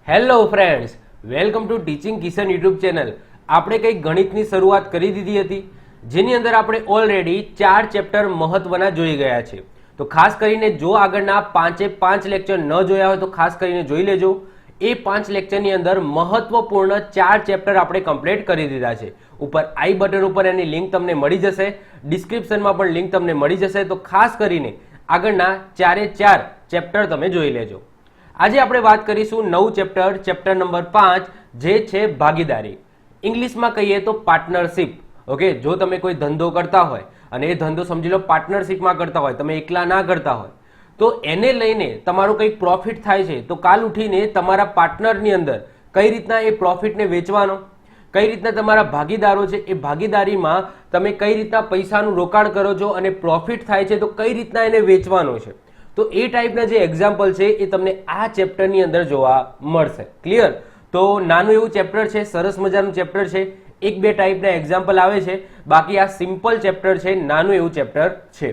Hello friends, welcome to teaching Kishan YouTube channel. આપણે કંઈક ગણિતની શરૂઆત કરી દીધી હતી, જેની અંદર આપણે ઓલરેડી 4 ચેપ્ટર મહત્વના જોઈ ગયા છે। તો ખાસ કરીને જો આગળના 5 લેક્ચર ન જોયા હોય તો ખાસ કરીને જોઈ લેજો। એ 5 લેક્ચરની અંદર મહત્વપૂર્ણ 4 ચેપ્ટર આપણે કમ્પ્લીટ કરી દીધા છે। ઉપર આઈ બટન ઉપર એની લિંક તમને મળી જશે, ડિસ્ક્રિપ્શનમાં પણ લિંક તમને મળી જશે। તો ખાસ કરીને આગળના 4 ચેપ્ટર તમે જોઈ લેજો। આજે આપણે વાત કરીશું નવું ચેપ્ટર નંબર 5, જે છે ભાગીદારી। ઇંગ્લિશમાં કહીએ તો પાર્ટનરશિપ। ઓકે, જો તમે કોઈ ધંધો કરતા હોય અને એ ધંધો સમજી લો પાર્ટનરશિપમાં કરતા હોય, તમે એકલા ના કરતા હોય, તો એને લઈને તમારું કંઈક પ્રોફિટ થાય છે, તો કાલ ઉઠીને તમારા પાર્ટનરની અંદર કઈ રીતના એ પ્રોફિટને વેચવાનો, કઈ રીતના તમારા ભાગીદારો છે એ ભાગીદારીમાં તમે કઈ રીતના પૈસાનું રોકાણ કરો છો અને પ્રોફિટ થાય છે તો કઈ રીતના એને વેચવાનો છે, તો એ ટાઈપના જે એક્ઝામ્પલ છે એ તમને આ ચેપ્ટરની અંદર જોવા મળશે। ક્લિયર? તો નાનું એવું ચેપ્ટર છે, સરસ મજાનું ચેપ્ટર છે, 1-2 ટાઈપના એક્ઝામ્પલ આવે છે, બાકી આ સિમ્પલ ચેપ્ટર છે, નાનું એવું ચેપ્ટર છે।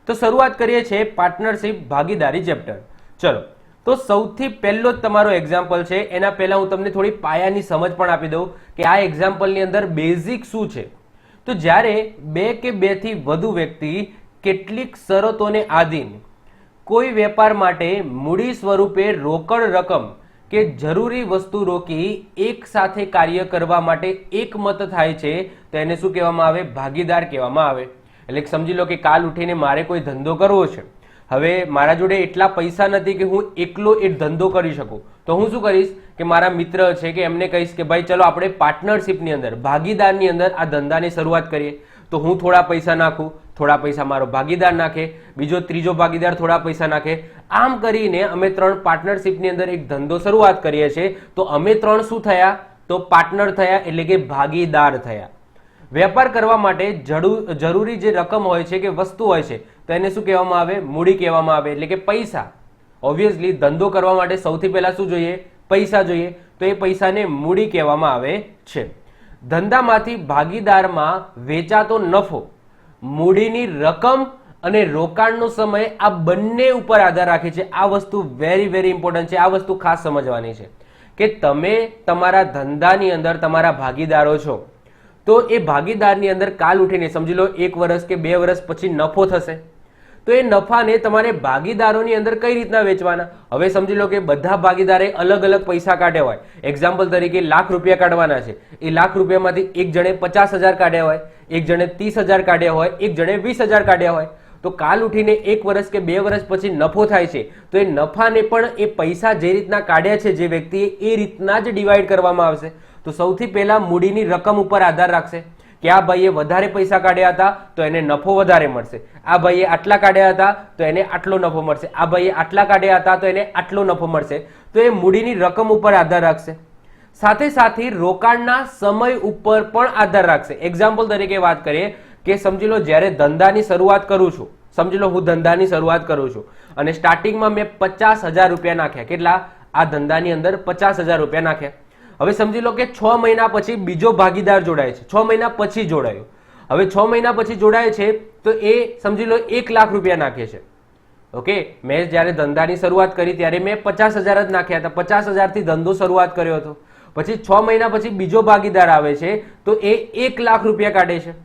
તો શરૂઆત કરીએ છીએ પાર્ટનરશિપ ભાગીદારી ચેપ્ટર। ચલો, તો સૌથી પહેલો જ તમારો એક્ઝામ્પલ છે, એના પહેલા હું તમને થોડી પાયાની સમજ પણ આપી દઉં કે આ એક્ઝામ્પલની અંદર બેઝિક શું છે। તો જ્યારે 2 કે 2 થી વધુ વ્યક્તિ કેટલીક શરતોને આધીન કોઈ વેપાર માટે મૂડી સ્વરૂપે રોકડ રકમ કે જરૂરી વસ્તુ રોકી એક સાથે કાર્ય કરવા માટે એકમત થાય છે, તો એને શું કહેવામાં આવે? ભાગીદાર કહેવામાં આવે। એટલે સમજી લો કે કાલ ઉઠીને મારે કોઈ ધંધો કરવો છે, હવે મારા જોડે એટલા પૈસા નથી કે હું એકલો એ ધંધો કરી શકું, તો હું શું કરીશ કે મારા મિત્ર છે કે એમને કહીશ કે ભાઈ ચલો આપણે પાર્ટનરશિપની અંદર, ભાગીદારની અંદર આ ધંધાની શરૂઆત કરીએ। તો હું થોડા પૈસા નાખું, થોડા પૈસા મારો ભાગીદાર નાખે, બીજો ત્રીજો ભાગીદાર થોડા પૈસા નાખે, આમ કરીને અમે 3 પાર્ટનરશિપની અંદર એક ધંધો શરૂઆત કરીએ છીએ। તો અમે 3 શું થયા? તો પાર્ટનર થયા, એટલે કે ભાગીદાર થયા। વેપાર કરવા માટે જરૂરી જે રકમ હોય છે કે વસ્તુ હોય છે, તો એને શું કહેવામાં આવે? મૂડી કહેવામાં આવે, એટલે કે પૈસા। ઓબ્વિયસલી ધંધો કરવા માટે સૌથી પહેલા શું જોઈએ? પૈસા જોઈએ, તો એ પૈસાને મૂડી કહેવામાં આવે છે। ધંધામાંથી ભાગીદારમાં વેચાતો નફો, મૂડીની રકમ અને રોકાણનો સમય, આ બંને ઉપર આધાર રાખે છે। આ વસ્તુ વેરી ઇમ્પોર્ટન્ટ છે, આ વસ્તુ ખાસ સમજવાની છે કે તમે તમારા ધંધાની અંદર તમારા ભાગીદારો છો, તો એ ભાગીદારની અંદર કાલ ઉઠીને સમજી લો 1 વર્ષ કે 2 વર્ષ પછી નફો થશે, તો એ નફાને તમારે ભાગીદારોની અંદર કઈ રીતના વેચવાના? હવે સમજી લો કે બધા ભાગીદારે અલગ અલગ પૈસા કાઢ્યા હોય, એક્ઝામ્પલ તરીકે લાખ રૂપિયા કાઢવાના છે, એ લાખ રૂપિયામાંથી એક જણે 50,000 કાઢ્યા હોય, એક જણે 30,000 કાઢ્યા હોય, એક જણે 20,000 કાઢ્યા હોય, તો કાલ ઉઠીને 1 વર્ષ કે 2 વર્ષ પછી નફો થાય છે, તો એ નફાને પણ એ પૈસા જે રીતના કાઢ્યા છે જે વ્યક્તિએ, એ રીતના જ ડિવાઈડ કરવામાં આવશે। તો સૌથી પહેલા મૂડીની રકમ ઉપર આધાર રાખશે કે આ ભાઈએ વધારે પૈસા કાઢ્યા હતા તો એને નફો વધારે મળશે, આ ભાઈએ આટલા કાઢ્યા હતા તો એને આટલો નફો મળશે, આ ભાઈએ આટલા કાઢ્યા હતા તો એને આટલો નફો મળશે। તો એ મૂડીની રકમ ઉપર આધાર રાખશે, સાથે સાથે રોકાણના સમય ઉપર પણ આધાર રાખશે। એક્ઝામ્પલ તરીકે વાત કરીએ કે સમજી લો જ્યારે ધંધાની શરૂઆત કરું છું, સમજી લો હું ધંધાની શરૂઆત કરું છું અને સ્ટાર્ટિંગમાં મેં 50,000 રૂપિયા નાખ્યા। કેટલા? આ ધંધાની અંદર 50,000 રૂપિયા નાખ્યા। હવે સમજી લો કે 6 મહિના પછી બીજો ભાગીદાર જોડાય છે, 6 મહિના પછી જોડાયો, હવે 6 મહિના પછી જોડાય છે તો એ સમજી લો 1 લાખ રૂપિયા નાખે છે। ઓકે, મેં જ્યારે ધંધાની શરૂઆત કરી ત્યારે મેં 50,000 જ નાખ્યા હતા, 50,000 થી ધંધો શરૂઆત કર્યો હતો, પછી 6 મહિના પછી બીજો ભાગીદાર આવે છે તો એ 1 લાખ રૂપિયા કાઢે છે।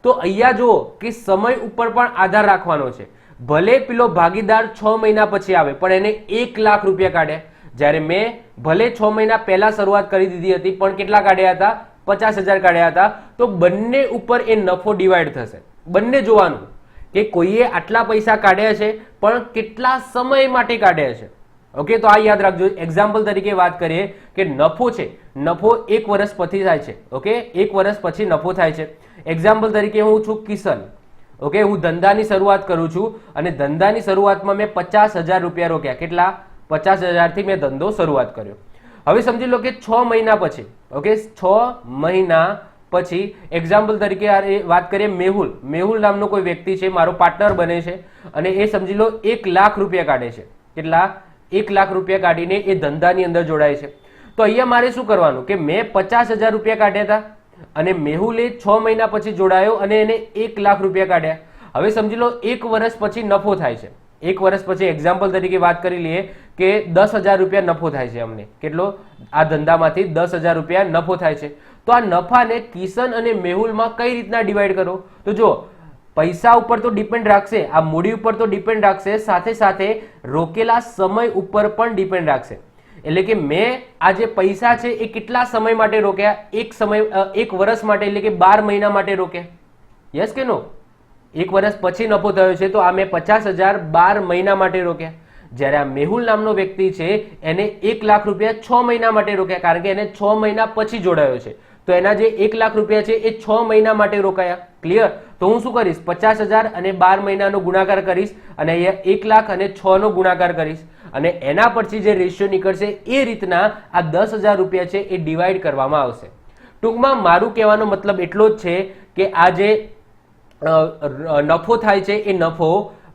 તો અહીંયા જુઓ કે સમય ઉપર પણ આધાર રાખવાનો છે, ભલે પેલો ભાગીદાર 6 મહિના પછી આવે પણ એને 1 લાખ રૂપિયા કાઢ્યા, જ્યારે મેં ભલે 6 મહિના પહેલા શરૂઆત કરી દીધી હતી પણ કેટલા કાઢ્યા હતા? 50,000 કાઢ્યા હતા। તો બંને ઉપર એ નફો ડિવાઈડ થશે, બંને જોવાનું કે કોઈએ આટલા પૈસા કાઢ્યા છે પણ કેટલા સમય માટે કાઢ્યા છે। ઓકે, તો આ યાદ રાખજો। એક્ઝામ્પલ તરીકે વાત કરીએ કે નફો છે, નફો 1 વર્ષ પછી થાય છે। ઓકે, 1 વર્ષ પછી નફો થાય છે। એક્ઝામ્પલ તરીકે હું છું કિશન, ઓકે, હું ધંધાની શરૂઆત કરું છું અને ધંધાની શરૂઆતમાં મેં 50,000 રૂપિયા રોક્યા। કેટલા? 50,000 થી મેં ધંધો શરૂઆત કર્યો। હવે સમજી લો કે 6 મહિના પછી, ઓકે, 6 મહિના પછી એક્ઝામ્પલ તરીકે વાત કરીએ મેહુલ નામનો કોઈ વ્યક્તિ છે, મારો પાર્ટનર બને છે અને એ સમજી લો 1 લાખ રૂપિયા કાઢે છે। કેટલા? 1 લાખ રૂપિયા કાઢીને એ ધંધાની અંદર જોડાય છે। તો અહીંયા મારે શું કરવાનું કે મેં 50,000 રૂપિયા કાઢ્યા હતા અને મેહુલે 6 મહિના પછી જોડાયો અને એને 1 લાખ રૂપિયા કાઢ્યા। હવે સમજી લો 1 વર્ષ પછી નફો થાય છે, 1 વર્ષ પછી એક્ઝામ્પલ તરીકે વાત કરી લઈએ કે 10,000 રૂપિયા નફો થાય છે, અમને કેટલો આ ધંધામાંથી 10,000 રૂપિયા નફો થાય છે. તો આ નફાને કિશન અને મેહુલમાં કઈ રીતના ડિવાઈડ કરો? તો જો પૈસા ઉપર તો ડિપેન્ડ રાખશે, આ મૂડી ઉપર તો ડિપેન્ડ રાખશે, સાથે સાથે રોકેલા સમય ઉપર પણ ડિપેન્ડ રાખશે. એટલે કે મેં આ જે પૈસા છે એ કેટલા સમય માટે રોક્યા? એક વર્ષ માટે, એટલે કે 12 મહિના માટે રોક્યા. યસ કે નો? એક વર્ષ પછી નફો થયો છે તો આ મેં 50,000 12 મહિના માટે રોક્યા. જ્યારે આ મેહુલ નામનો વ્યક્તિ છે એને 1 લાખ રૂપિયા 6 મહિના માટે રોક્યા, કારણ કે એને 6 મહિના પછી જોડાયો છે. તો એના જે 1 લાખ રૂપિયા છે એ 6 મહિના માટે રોકાયા. ક્લિયર? તો હું શું કરીશ? 50,000 અને 12 મહિનાનો ગુણાકાર કરીશ અને અહીંયા 1 લાખ અને 6 નો ગુણાકાર કરીશ અને એના પછી જે રેશિયો નીકળશે એ રીતના આ 10,000 રૂપિયા છે એ ડિવાઈડ કરવામાં આવશે. ટૂંકમાં મારું કહેવાનો મતલબ એટલો જ છે કે આ જે નફો થાય છે એ નફો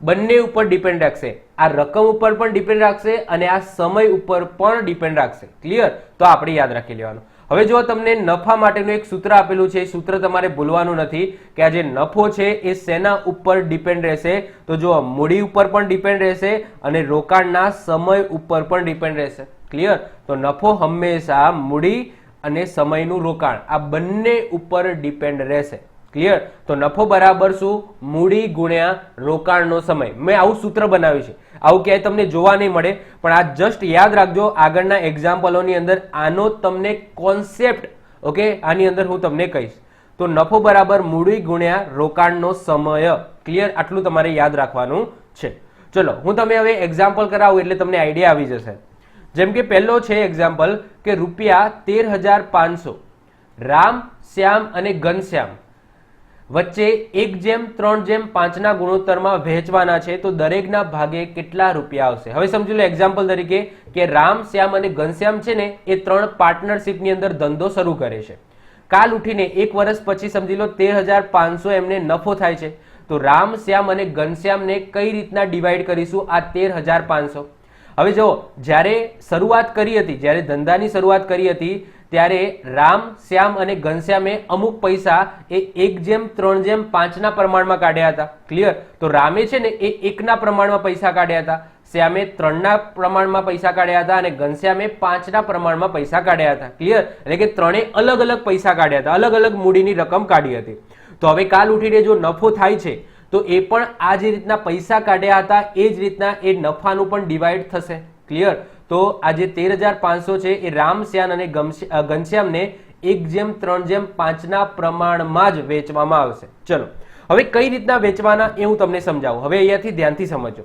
બંને ઉપર ડિપેન્ડ રાખશે, આ રકમ ઉપર પણ ડિપેન્ડ રાખશે અને આ સમય ઉપર પણ ડિપેન્ડ રાખશે. ક્લિયર? તો આપણે યાદ રાખી લેવાનું. હવે જો તમને નફા માટેનું એક સૂત્ર આપેલું છે, સૂત્ર તમારે ભૂલવાનું નથી કે આ જે નફો છે એ શેના ઉપર ડિપેન્ડ રહેશે? તો જો મૂડી ઉપર પણ ડિપેન્ડ રહેશે અને રોકાણના સમય ઉપર પણ ડિપેન્ડ રહેશે. ક્લિયર? તો નફો હંમેશા મૂડી અને સમયનું રોકાણ આ બંને ઉપર ડિપેન્ડ રહેશે. ક્લિયર? તો નફો બરાબર શું? મૂડી ગુણ્યા રોકાણનો સમય. મેં આવું સૂત્ર બનાવ્યું છે, આવું ક્યાંય તમને જોવા નહીં મળે, પણ આ જસ્ટ યાદ રાખજો. આગળના એક્ઝામ્પલોની અંદર આનો તમને કોન્સેપ્ટ, ઓકે, આની અંદર હું તમને કહીશ. તો નફો બરાબર મૂડી ગુણ્યા રોકાણનો સમય. ક્લિયર? આટલું તમારે યાદ રાખવાનું છે. ચલો હું તમે હવે એક્ઝામ્પલ કરાવું એટલે તમને આઈડિયા આવી જશે. જેમ કે પહેલો છે એક્ઝામ્પલ કે ₹13,500 રામ, શ્યામ અને ઘનશ્યામ વચ્ચે 1:3:5 ના ગુણોત્તરમાં વહેંચવાના છે. તો દરેકના ભાગે કેટલા રૂપિયા આવશે? હવે સમજી લો એક્ઝામ્પલ તરીકે કે રામ, શ્યામ અને ઘનશ્યામ છે ને એ 3 પાર્ટનરશિપની અંદર ધંધો શરૂ કરે છે. કાલ ઉઠીને 1 વર્ષ પછી સમજી લો 13,500 એમને નફો થાય છે. તો રામ, શ્યામ અને ઘનશ્યામને કઈ રીતના ડિવાઈડ કરીશું આ 13,500? હવે જો જ્યારે શરૂઆત કરી હતી, જ્યારે ધંધાની શરૂઆત કરી હતી ત્યારે રામ, શ્યામ અને ઘનશ્યામે અમુક પૈસા એ 1:3:5 ના પ્રમાણમાં કાઢ્યા હતા. ક્લિયર? તો રામે છે ને એ 1 ના પ્રમાણમાં પૈસા કાઢ્યા હતા, શ્યામે 3 ના પ્રમાણમાં પૈસા કાઢ્યા હતા અને ઘનશ્યામે 5 ના પ્રમાણમાં પૈસા કાઢ્યા હતા. ક્લિયર? એટલે કે ત્રણે અલગ અલગ પૈસા કાઢ્યા હતા, અલગ અલગ મૂડીની રકમ કાઢી હતી. તો હવે કાલ ઉઠીને જો નફો થાય છે તો એ પણ આ જે રીતના પૈસા કાઢ્યા હતા એ જ રીતના એ નફાનું પણ ડિવાઈડ થશે. ક્લિયર? તો આ જે 13,500 છે એ રામ, શ્યામ અને ઘનશ્યામને 1:3:5 ના પ્રમાણમાં જ વેચવામાં આવશે. ચલો હવે કઈ રીતના વેચવાના એ હું તમને સમજાવું. હવે અહીંયાથી ધ્યાનથી સમજો.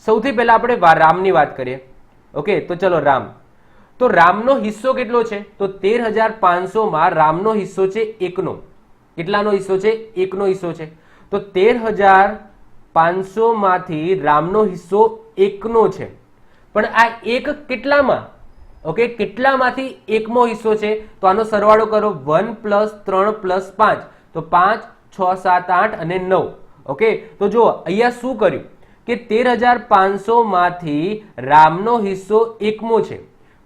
સૌથી પહેલા આપણે રામની વાત કરીએ. ઓકે, તો ચલો રામ. તો રામનો હિસ્સો કેટલો છે? તો 13,500 માં રામનો હિસ્સો છે 1 નો. કેટલાનો હિસ્સો છે? 1 નો હિસ્સો છે. તો 13,500 માંથી રામનો હિસ્સો 1 નો છે, પણ આ 1 કેટલામાં? ઓકે, કેટલામાંથી 1મો હિસ્સો છે? તો આનો સરવાળો કરો. 1 + 3 + 5 તો 5, 6, 7, 8 અને 9. ઓકે, તો જો અહીંયા શું કર્યું કે 13,500 માંથી રામનો હિસ્સો 1મો છે,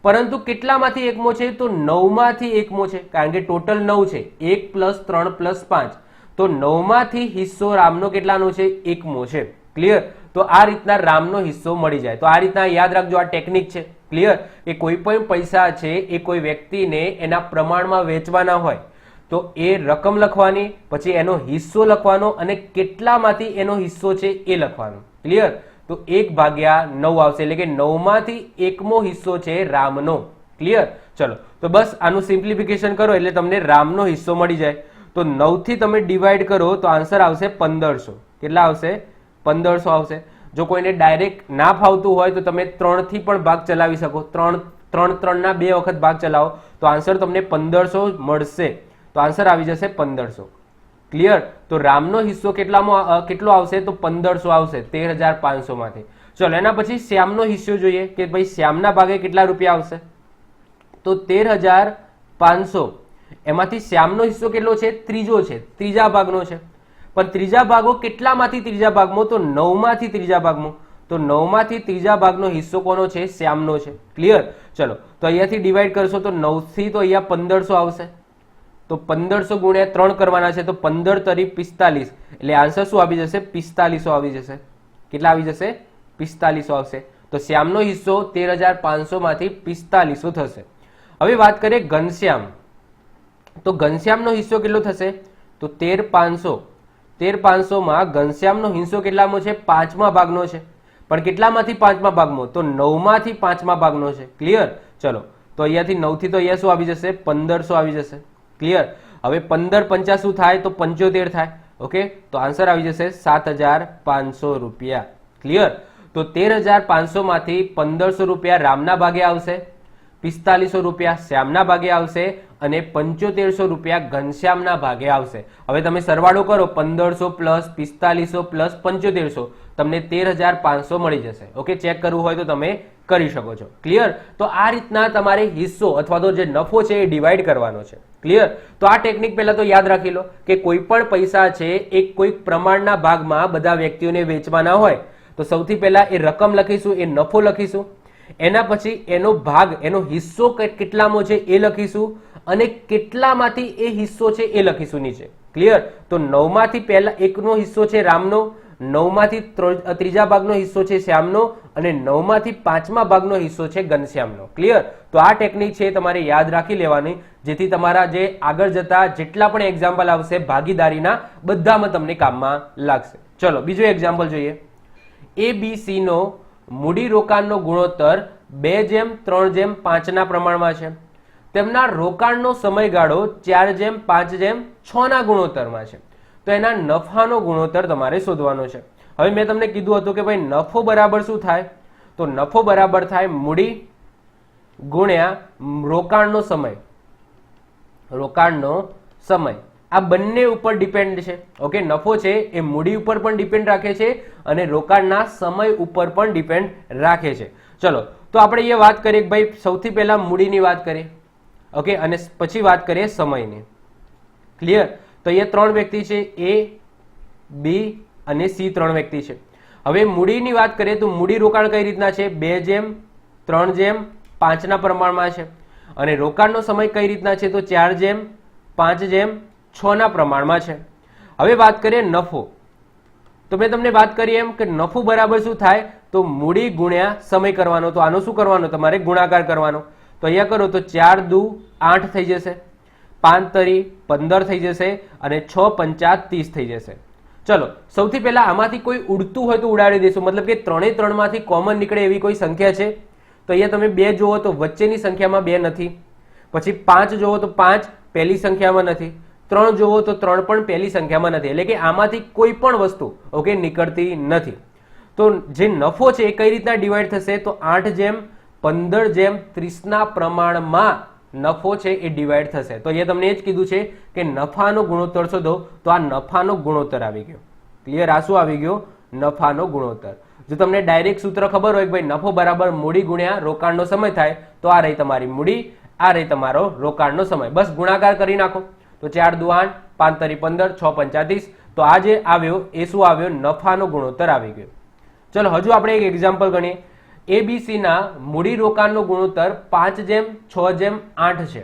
પરંતુ કેટલામાંથી 1મો છે? તો 9 માંથી 1મો છે, કારણ કે ટોટલ 9 છે. 1 + 3 + 5 તો 9 માંથી હિસ્સો રામનો કેટલાનો છે? 1મો છે. ક્લિયર? તો આ રીતના રામનો હિસ્સો મળી જાય. તો આ રીતના યાદ રાખજો, આ ટેકનિક છે. ક્લિયર? કે કોઈ પણ પૈસા છે એ કોઈ વ્યક્તિને એના પ્રમાણમાં વેચવાના હોય તો એ રકમ લખવાની, પછી એનો હિસ્સો લખવાનો અને કેટલામાંથી એનો હિસ્સો છે એ લખવાનો. ક્લિયર? તો 1/9 આવશે, એટલે કે 9 માંથી 1મો હિસ્સો છે રામનો. ક્લિયર? ચલો તો બસ આનું સિમ્પ્લિફિકેશન કરો એટલે તમને રામનો હિસ્સો મળી જાય. તો 9 થી તમે ડિવાઈડ કરો તો આન્સર આવશે 1500. કેટલા આવશે? 1500 આવશે. જો કોઈને ડાયરેક્ટ ના ફાવતું હોય તો તમે 3 થી પણ ભાગ ચલાવી શકો. 3 ના 2 વખત ભાગ ચલાવો તો આન્સર તમને 1500 મળશે. તો આન્સર આવી જશે 1500. ક્લિયર? તો રામનો હિસ્સો કેટલો આવશે? તો 1500 આવશે 13,500 માંથી. ચલો એના પછી શ્યામનો હિસ્સો જોઈએ કે ભાઈ શ્યામના ભાગે કેટલા રૂપિયા આવશે? તો 13,500 એમાંથી શ્યામનો હિસ્સો કેટલો છે? ત્રીજો છે, ત્રીજા ભાગનો છે. પણ ત્રીજા ભાગો કેટલામાંથી ત્રીજા ભાગમાં? તો 9 માંથી ત્રીજા ભાગમાં. તો 9 માંથી ત્રીજા ભાગનો હિસ્સો કોનો છે? શ્યામનો છે. ક્લિયર? ચલો તો અહીંયાથી ડિવાઈડ કરશો તો 9 થી તો અહીંયા 1500 આવશે. તો 1500 ગુણ્યા 3 કરવાના છે તો 15 તરી 45, એટલે આન્સર શું આવી જશે? 4500 આવી જશે. કેટલા આવી જશે? 4500 આવશે. તો શ્યામનો હિસ્સો 13,500 માંથી 4500 થશે. હવે વાત કરીએ ઘનશ્યામ, તો ઘનશ્યામનો હિસ્સો કેટલો થશે? તો 13,500. 13,500 માં ઘનશ્યામનો હિસ્સો કેટલામો છે? 5મા ભાગનો છે. પણ કેટલામાંથી 5મા ભાગમાં? તો 9માંથી 5મા ભાગનો છે. ક્લિયર? ચલો, તો અહીંયાથી 9 થી તો અહીંયા શું આવી જશે? 1500 આવી જશે. ક્લિયર? હવે 15 50 શું થાય? તો 75 થાય. ઓકે, તો આન્સર આવી જશે 7,500 રૂપિયા. ક્લિયર? તો 13,500 માંથી 1500 રૂપિયા રામના ભાગે આવશે, 4500 રૂપિયા શ્યામના ભાગે આવશે અને 7500 રૂપિયા ઘનશ્યામના ભાગે આવશે. હવે તમે સરવાળો કરો, 1500 પ્લસ 4500 પ્લસ 7500, તમને 13,500 મળી જશે. ઓકે, ચેક કરવું હોય તો તમે કરી શકો છો. ક્લિયર? તો આ રીતના તમારે હિસ્સો અથવા તો જે નફો છે એ ડિવાઈડ કરવાનો છે. ક્લિયર? તો આ ટેકનિક પહેલા તો યાદ રાખી લો કે કોઈ પણ પૈસા છે એ કોઈક પ્રમાણના ભાગમાં બધા વ્યક્તિઓને વેચવાના હોય તો સૌથી પહેલા એ રકમ લખીશું, એ નફો લખીશું, એના પછી એનો ભાગ, એનો હિસ્સો કેટલામો છે એ લખીશું અને કેટલામાંથી એ હિસ્સો છે એ લખીશું નીચે. ક્લિયર? તો 9માંથી પહેલા એકનો હિસ્સો છે રામનો, 9માંથી ત્રીજા ભાગનો હિસ્સો છે શ્યામનો અને 9માંથી 5મા ભાગનો હિસ્સો છે ઘનશ્યામનો. ક્લિયર? તો આ ટેકનિક છે તમારે યાદ રાખી લેવાની, જેથી તમારા જે આગળ જતા જેટલા પણ એક્ઝામ્પલ આવશે ભાગીદારીના બધામાં તમને કામમાં લાગશે. ચલો બીજો એક્ઝામ્પલ જોઈએ. ABC નો મૂડી રોકાણનો ગુણોત્તર 2:3:5 ના પ્રમાણમાં છે. તેમના રોકાણનો સમયગાળો 4:5:6 ના ગુણોત્તરમાં છે. તો એના નફાનો ગુણોત્તર તમારે શોધવાનો છે. હવે મેં તમને કીધું હતું કે ભાઈ નફો બરાબર શું થાય? તો નફો બરાબર થાય મૂડી ગુણ્યા રોકાણનો સમય. રોકાણનો સમય આ બંને ઉપર ડિપેન્ડ છે. ઓકે, નફો છે એ મૂડી ઉપર પણ ડિપેન્ડ રાખે છે અને રોકાણના સમય ઉપર પણ ડિપેન્ડ રાખે છે. ચલો, તો આપણે એ વાત કરીએ કે ભાઈ સૌથી પહેલા મૂડીની વાત કરીએ. ઓકે, અને પછી વાત કરીએ સમયની. ક્લિયર? તો એ 3 વ્યક્તિ છે, A, B અને C 3 વ્યક્તિ છે. હવે મૂડીની વાત કરીએ તો મૂડી રોકાણ કઈ રીતના છે? 2:3:5 ના પ્રમાણમાં છે અને રોકાણનો સમય કઈ રીતના છે? તો 4:5:6 ના પ્રમાણમાં છે. હવે વાત કરીએ નફો. તો મેં તમને વાત કરી એમ કે નફો બરાબર શું થાય? તો મૂડી ગુણ્યા સમય કરવાનો. તો આનો શું કરવાનો? તમારે ગુણાકાર કરવાનો. તો અહીંયા કરો તો 4 દુ 8 થઈ જશે, 5 તરી 15 થઈ જશે અને 6 પંચા 30 થઈ જશે. ચલો, સૌથી પહેલા આમાંથી કોઈ ઉડતું હોય તો ઉડાડી દઈશું, મતલબ કે 3 માંથી કોમન નીકળે એવી કોઈ સંખ્યા છે? તો અહીંયા તમે 2 જુઓ તો વચ્ચેની સંખ્યામાં 2 નથી, પછી 5 જુઓ તો 5 પહેલી સંખ્યામાં નથી, 3 જુઓ તો 3 પણ પહેલી સંખ્યામાં નથી. એટલે કે આમાંથી કોઈ પણ વસ્તુ ઓકે નીકળતી નથી. તો જે નફો છે એ કઈ રીતના ડિવાઈડ થશે? તો 8:15:30 ના પ્રમાણમાં નફો છે એ ડિવાઈડ થશે. તો અહીંયા તમને એ જ કીધું છે કે નફાનો ગુણોત્તર શોધો. તો આ નફાનો ગુણોત્તર આવી ગયો. ક્લિયર? આ શું આવી ગયો? નફાનો ગુણોત્તર. જો તમને ડાયરેક્ટ સૂત્ર ખબર હોય કે ભાઈ નફો બરાબર મૂડી ગુણ્યા રોકાણનો સમય થાય, તો આ રહી તમારી મૂડી, આ રહી તમારો રોકાણનો સમય. બસ ગુણાકાર કરી નાખો. તો 4 દુ 8, 5 તરી 15, 6 પંચા 30. તો આ જે આવ્યો એ શું આવ્યો? નફાનો ગુણોત્તર આવી ગયો. ચલો હજુ આપણે એક એક્ઝામ્પલ ગણીએ. ABC ના મૂડી રોકાણનો ગુણોત્તર 5:6:8 છે.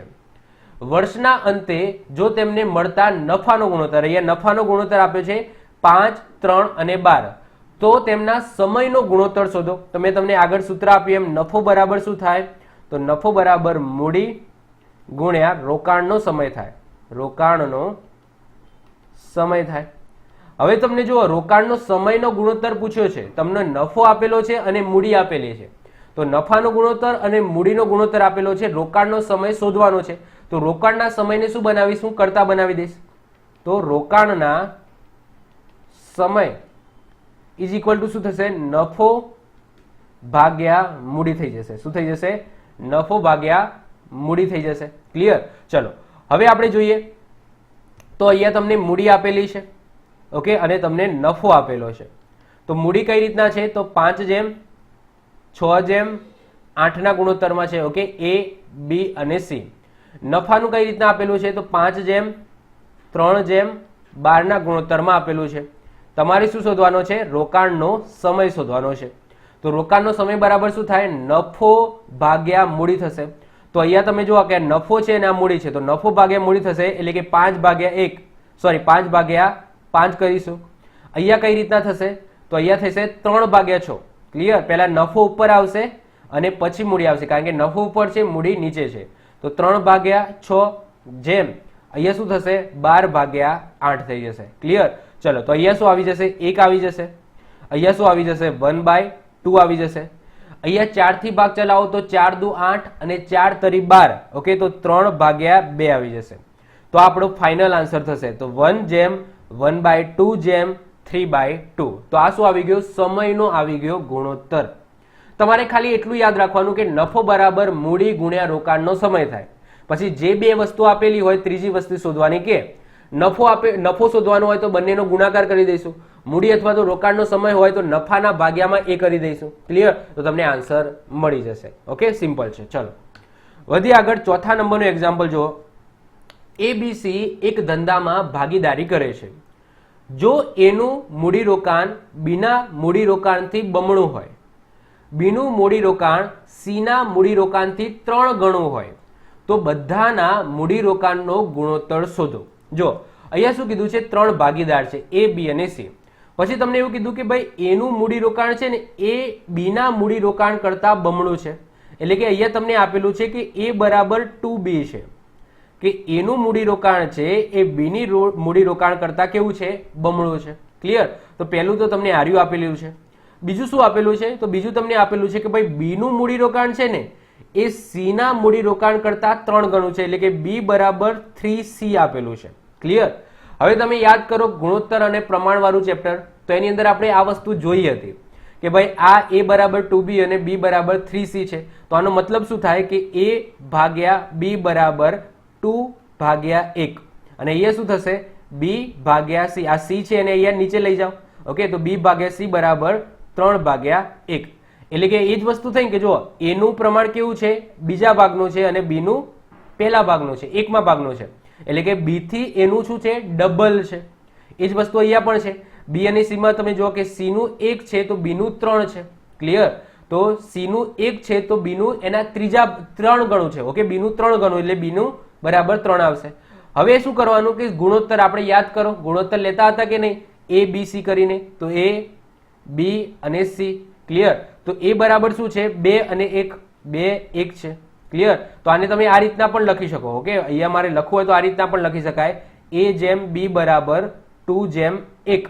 વર્ષના અંતે જો તેમને મળતા નફાનો ગુણોત્તર, અહીંયા નફાનો ગુણોત્તર આપ્યો છે 5, 3 અને 12, તો તેમના સમયનો ગુણોત્તર શોધો. તો મેં તમને આગળ સૂત્ર આપ્યું એમ નફો બરાબર શું થાય? તો નફો બરાબર મૂડી ગુણ્યા રોકાણનો સમય થાય. રોકાણનો સમય થાય. હવે તમને જુઓ, રોકાણનો સમયનો ગુણોત્તર પૂછ્યો છે, તમને નફો આપેલો છે અને મૂડી આપેલી છે. તો નફાનો ગુણોત્તર અને મૂડીનો ગુણોત્તર આપેલો છે, રોકાણનો સમય શોધવાનો છે. તો રોકાણના સમયને શું બનાવીશ? હું કરતા બનાવી દઈશ. તો રોકાણના સમય ઇઝ ઇક્વલ ટુ શું થશે? નફો ભાગ્યા મૂડી થઈ જશે. શું થઈ જશે? નફો ભાગ્યા મૂડી થઈ જશે. ક્લિયર? ચલો હવે આપણે જોઈએ. તો અહીંયા તમને મૂડી આપેલી છે, ઓકે, અને તમને નફો આપેલો છે. તો મૂડી કઈ રીતના છે? તો 5:6:8 ના ગુણોત્તરમાં છે. ઓકે, A, B અને C. નફાનું કઈ રીતના આપેલું છે? તો 5:3:12 ના ગુણોત્તરમાં આપેલું છે. તમારે શું શોધવાનો છે? રોકાણનો સમય શોધવાનો છે. તો રોકાણનો સમય બરાબર શું થાય? નફો ભાગ્યા મૂડી થશે. તો અહીંયા તમે જુઓ કે નફો છે અને આ મૂડી છે. તો નફો ભાગ્યા મૂડી થશે એટલે કે 5/5 કરીશું. અહીંયા કઈ રીતના થશે? તો અહીંયા થશે 3/6. ક્લિયર? પહેલા નફો ઉપર આવશે અને પછી મૂડી આવશે, કારણ કે નફો ઉપર છે, મૂડી નીચે છે. તો 3/6 જેમ અહીંયા શું થશે? 12/8 થઈ જશે. ક્લિયર? ચલો, તો અહીંયા શું આવી જશે? 1 આવી જશે. અહીંયા શું આવી જશે? 1/2 આવી જશે. અહીંયા 4 થી ભાગ ચલાવો તો 4 દુ 8 અને 4 તરી 12. ઓકે, તો 3/2 આવી જશે. તો આપણો ફાઇનલ આન્સર થશે તો 1/1/2 જેમ 3/2. તો આ શું આવી ગયો? સમયનો આવી ગયો ગુણોત્તર. તમારે ખાલી એટલું યાદ રાખવાનું કે નફો બરાબર મૂડી ગુણ્યા રોકાણનો સમય થાય. પછી જે બે વસ્તુ આપેલી હોય, ત્રીજી વસ્તુ શોધવાની કે નફો શોધવાનો હોય તો બંનેનો ગુણાકાર કરી દઈશું, મૂડી અથવા તો રોકાણનો સમય હોય તો નફાના ભાગ્યામાં એ કરી દઈશું. ક્લિયર? તો તમને આન્સર મળી જશે. ઓકે, સિમ્પલ છે. ચલો વધી આગળ. ચોથા નંબરનું એક્ઝામ્પલ જુઓ. એબીસી એક ધંધામાં ભાગીદારી કરે છે. જો એનું મૂડીરોકાણ બીના મૂડીરોકાણથી બમણું હોય, બીનું મૂડીરોકાણ સીના મૂડીરોકાણથી 3 ગણું હોય, તો બધાના મૂડીરોકાણનો ગુણોત્તર શોધો. જો અહીંયા શું કીધું છે? 3 ભાગીદાર છે, એ, બી અને સી. પછી તમને એવું કીધું કે ભાઈ એનું મૂડીરોકાણ છે ને એ બીના મૂડીરોકાણ કરતા બમણું છે. એટલે કે અહીંયા તમને આપેલું છે કે એ બરાબર 2B છે, કે એનું મૂડીરોકાણ છે એ બીની મૂડીરોકાણ કરતા કેવું છે? બમણું છે. ક્લિયર? તો પહેલું તો તમને આર્યું આપેલું છે. બીજું શું આપેલું છે? તો બીજું તમને આપેલું છે કે ભાઈ બીનું મૂડીરોકાણ છે ને એ સીના મૂડીરોકાણ કરતા 3 ગણું છે, એટલે કે બી બરાબર 3C આપેલું છે. ક્લિયર? હવે તમે યાદ કરો ગુણોત્તર અને પ્રમાણવાળું ચેપ્ટર, તો એની અંદર આપણે આ વસ્તુ જોઈ હતી કે ભાઈ આ એ બરાબર 2B અને બી બરાબર 3C છે. તો આનો મતલબ શું થાય કે એ ભાગ્યા બી બરાબર 2/1 અને અહીંયા શું થશે? બી ભાગ્યા સી. આ સી છે અને અહીંયા નીચે લઈ જાઓ. ઓકે, તો બી ભાગ્યા સી બરાબર 3/1. એટલે કે એ જ વસ્તુ થઈ કે જો એનું પ્રમાણ કેવું છે? બીજા ભાગનું છે અને બીનું પહેલા ભાગનું છે, 1મા ભાગનું છે. એટલે કે બી થી એનું શું છે? ડબલ છે. એ જ વસ્તુ અહીંયા પણ છે. બી અને સી માં તમે જુઓ કે સી નું 1 છે તો બી નું 3 છે. ક્લિયર? તો સી નું 1 છે તો બી નું એના 3 ગણું છે. ઓકે, બી નું 3 ગણું એટલે બી નું બરાબર 3 આવશે. હવે શું કરવાનું કે ગુણોત્તર આપણે યાદ કરો, ગુણોત્તર લેતા હતા કે નહીં? એ બી સી કરીને, તો એ બી અને સી. ક્લિયર? તો એ બરાબર શું છે? 2 અને 1, 2 1 છે. ક્લિયર? તો આને તમે આ રીતના પણ લખી શકો. ઓકે, અહીંયા મારે લખવું હોય તો આ રીતના પણ લખી શકાય, એ જેમ બી બરાબર 2/1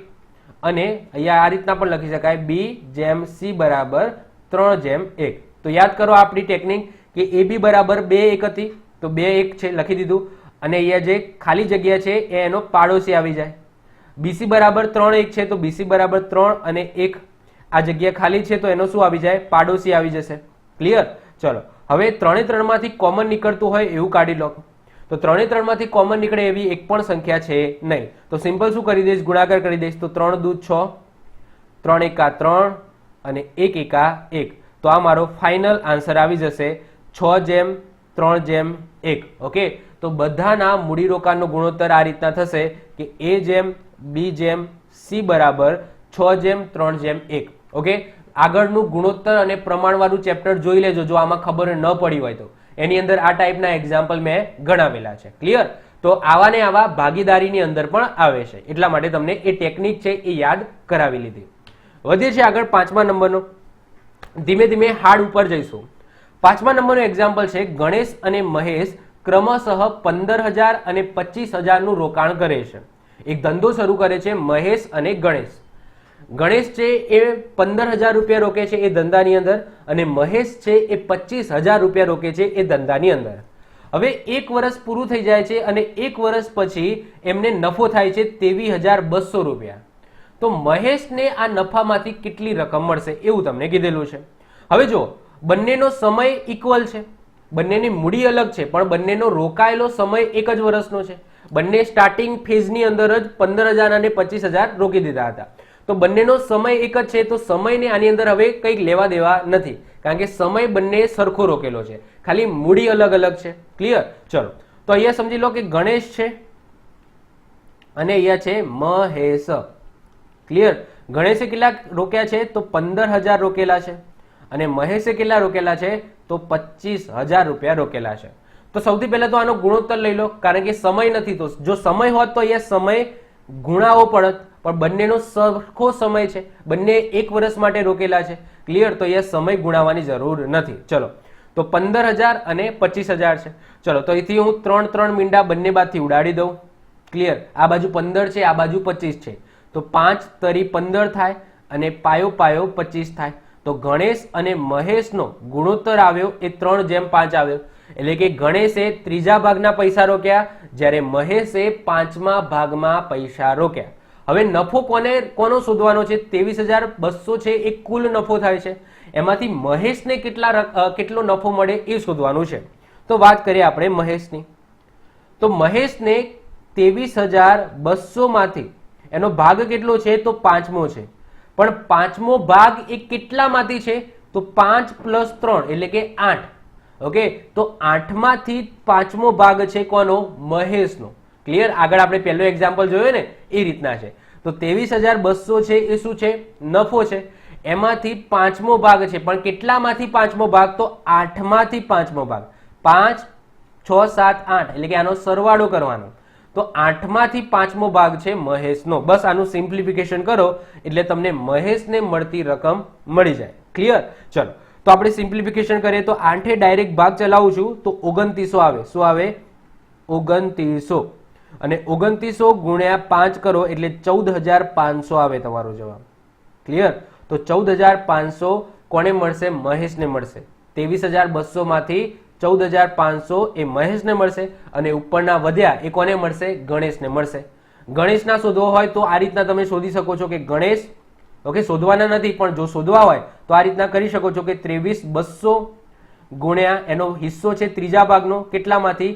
અને અહીંયા આ રીતના પણ લખી શકાય, બી જેમ સી બરાબર 3/1. તો યાદ કરો આપણી ટેકનિક કે એ બી બરાબર 2 1 હતી તો 2 1 છે, લખી દીધું. અને અહીંયા જે ખાલી જગ્યા છે એ એનો પાડોશી આવી જાય. બીસી બરાબર 3 1 છે તો બીસી બરાબર 3 અને 1. આ જગ્યા ખાલી છે તો એનો શું આવી જાય? પાડોશી આવી જશે. ક્લિયર? ચલો હવે 3 3 માંથી કોમન નીકળતું હોય એવું કાઢી લો. તો 3 3 માંથી કોમન નીકળે એવી એક પણ સંખ્યા છે નહીં. તો સિમ્પલ શું કરી દઈશ? ગુણાકાર કરી દઈશ. તો 3 દુ 6, 3 એકા 3 અને 1 એકા 1. તો આ મારો ફાઇનલ આન્સર આવી જશે 6/3/1. ઓકે, તો બધાના મૂડીરોકાણનો ગુણોત્તર આ રીતના થશે કે એ જેમ બી જેમ સી બરાબર 6/3/1. ઓકે, આગળનું ગુણોત્તર અને પ્રમાણવાળું ચેપ્ટર જોઈ લેજો જો આમાં ખબર ન પડી હોય તો. એની અંદર આ ટાઈપના એક્ઝામ્પલ મેં ગણાવેલા છે. ક્લિયર? તો આવા ને આવા ભાગીદારીની અંદર પણ આવે છે, એટલા માટે તમને એ ટેકનિક છે એ યાદ કરાવી લીધી. વધીએ છે આગળ 5મા નંબરનો. ધીમે ધીમે હાર્ડ ઉપર જઈશું. 5મા નંબરનું એક્ઝામ્પલ છે ગણેશ અને મહેશ ક્રમશઃ 15,000 અને 25,000 નું રોકાણ કરે છે. એક ધંધો શરૂ કરે છે મહેશ અને ગણેશ. ગણેશ છે એ 15,000 રૂપિયા રોકે છે એ ધંધાની અંદર અને મહેશ છે એ 25,000 રૂપિયા રોકે છે એ ધંધાની અંદર. હવે 1 વર્ષ પૂરું થઈ જાય છે અને 1 વર્ષ પછી એમને નફો થાય છે 23,200 રૂપિયા. તો મહેશને આ નફામાંથી કેટલી રકમ મળશે એવું તમને કીધેલું છે. હવે જો બંનેનો સમય ઇક્વલ છે, બંનેની મૂડી અલગ છે, પણ બંનેનો રોકાયેલો સમય એક જ વર્ષનો છે. બંને સ્ટાર્ટિંગ ફેઝની અંદર જ 15,000 અને 25,000 રોકી દીધા હતા. તો બંનેનો સમય એક જ છે, તો સમયને આની અંદર હવે કંઈક લેવા દેવા નથી, કારણ કે સમય બંને સરખો રોકેલો છે, ખાલી મૂડી અલગ અલગ છે. ક્લિયર? ચલો તો અહીંયા સમજી લો કે ગણેશ છે અને અહીંયા છે મહેશ. ક્લિયર? ગણેશે કેટલા રોક્યા છે? તો 15,000 રોકેલા છે અને મહેશે કેટલા રોકેલા છે? તો 25,000 રૂપિયા રોકેલા છે. તો સૌથી પહેલા તો આનો ગુણોત્તર લઈ લો, કારણ કે સમય નથી. તો જો સમય હોત તો અહીંયા સમય ગુણાવો પડત, પણ બંનેનો સરખો સમય છે, બંને 1 વર્ષ માટે રોકેલા છે. ક્લિયર? તો અહીંયા સમય ગુણાવવાની જરૂર નથી. ચલો, તો 15,000 અને 25,000 છે. ચલો, તો અહીંથી હું 3 મીંડા બંને બાજુથી ઉડાડી દઉં. ક્લિયર? આ બાજુ 15 છે, આ બાજુ 25 છે, તો 5 તરી 15 થાય અને પાયો પાયો 25 થાય. તો ગણેશ અને મહેશનો ગુણોત્તર આવ્યો એ 3:5 આવ્યો. એટલે કે ગણેશે ત્રીજા ભાગના પૈસા રોક્યા, જ્યારે મહેશે 5મા ભાગમાં પૈસા રોક્યા. હવે નફો કોનો શોધવાનો છે? 23,200 છે એ કુલ નફો થાય છે. એમાંથી મહેશને કેટલો નફો મળે એ શોધવાનું છે. તો વાત કરીએ આપણે મહેશની. તો મહેશને 23,200 માંથી એનો ભાગ કેટલો છે? તો 5મો છે. પણ 5મો ભાગ એ કેટલામાંથી છે? તો 5 + 3 એટલે કે 8. ઓકે, તો 8માંથી 5મો ભાગ છે કોનો? મહેશનો. ક્લિયર? આગળ આપણે પહેલો એક્ઝામ્પલ જોયો ને એ રીતના છે. તો 23,200 છે એ શું છે? નફો છે. એમાંથી 5મો ભાગ છે, પણ કેટલામાંથી 5મો ભાગ? તો 8માંથી 5મો ભાગ. 5, 6, 7, 8 એટલે કે આનો સરવાળો કરવાનો. તો 8માંથી 5મો ભાગ છે મહેશનો. બસ આનું સિમ્પ્લિફિકેશન કરો એટલે તમને મહેશને મળતી રકમ મળી જાય. ક્લિયર? ચલો, તો આપણે સિમ્પ્લિફિકેશન કરીએ તો 8 ડાયરેક્ટ ભાગ ચલાવું છું તો 2900 આવે. શું આવે? 2900. અને 2900 ગુણ્યા 5 કરો એટલે 14,500 આવે તમારો જવાબ. ક્લિયર? તો 14,500 કોને મળશે? મહેશને મળશે. 23,200 માંથી 14,500 એ મહેશને મળશે અને ઉપરના વધ્યા એ કોને મળશે? ગણેશને મળશે. ગણેશના શોધવો હોય તો આ રીતના તમે શોધી શકો છો કે ગણેશ, ઓકે, શોધવાના નથી પણ જો શોધવા હોય તો આ રીતના કરી શકો છો કે 23,200 ગુણ્યા એનો હિસ્સો છે ત્રીજા ભાગનો, કેટલામાંથી?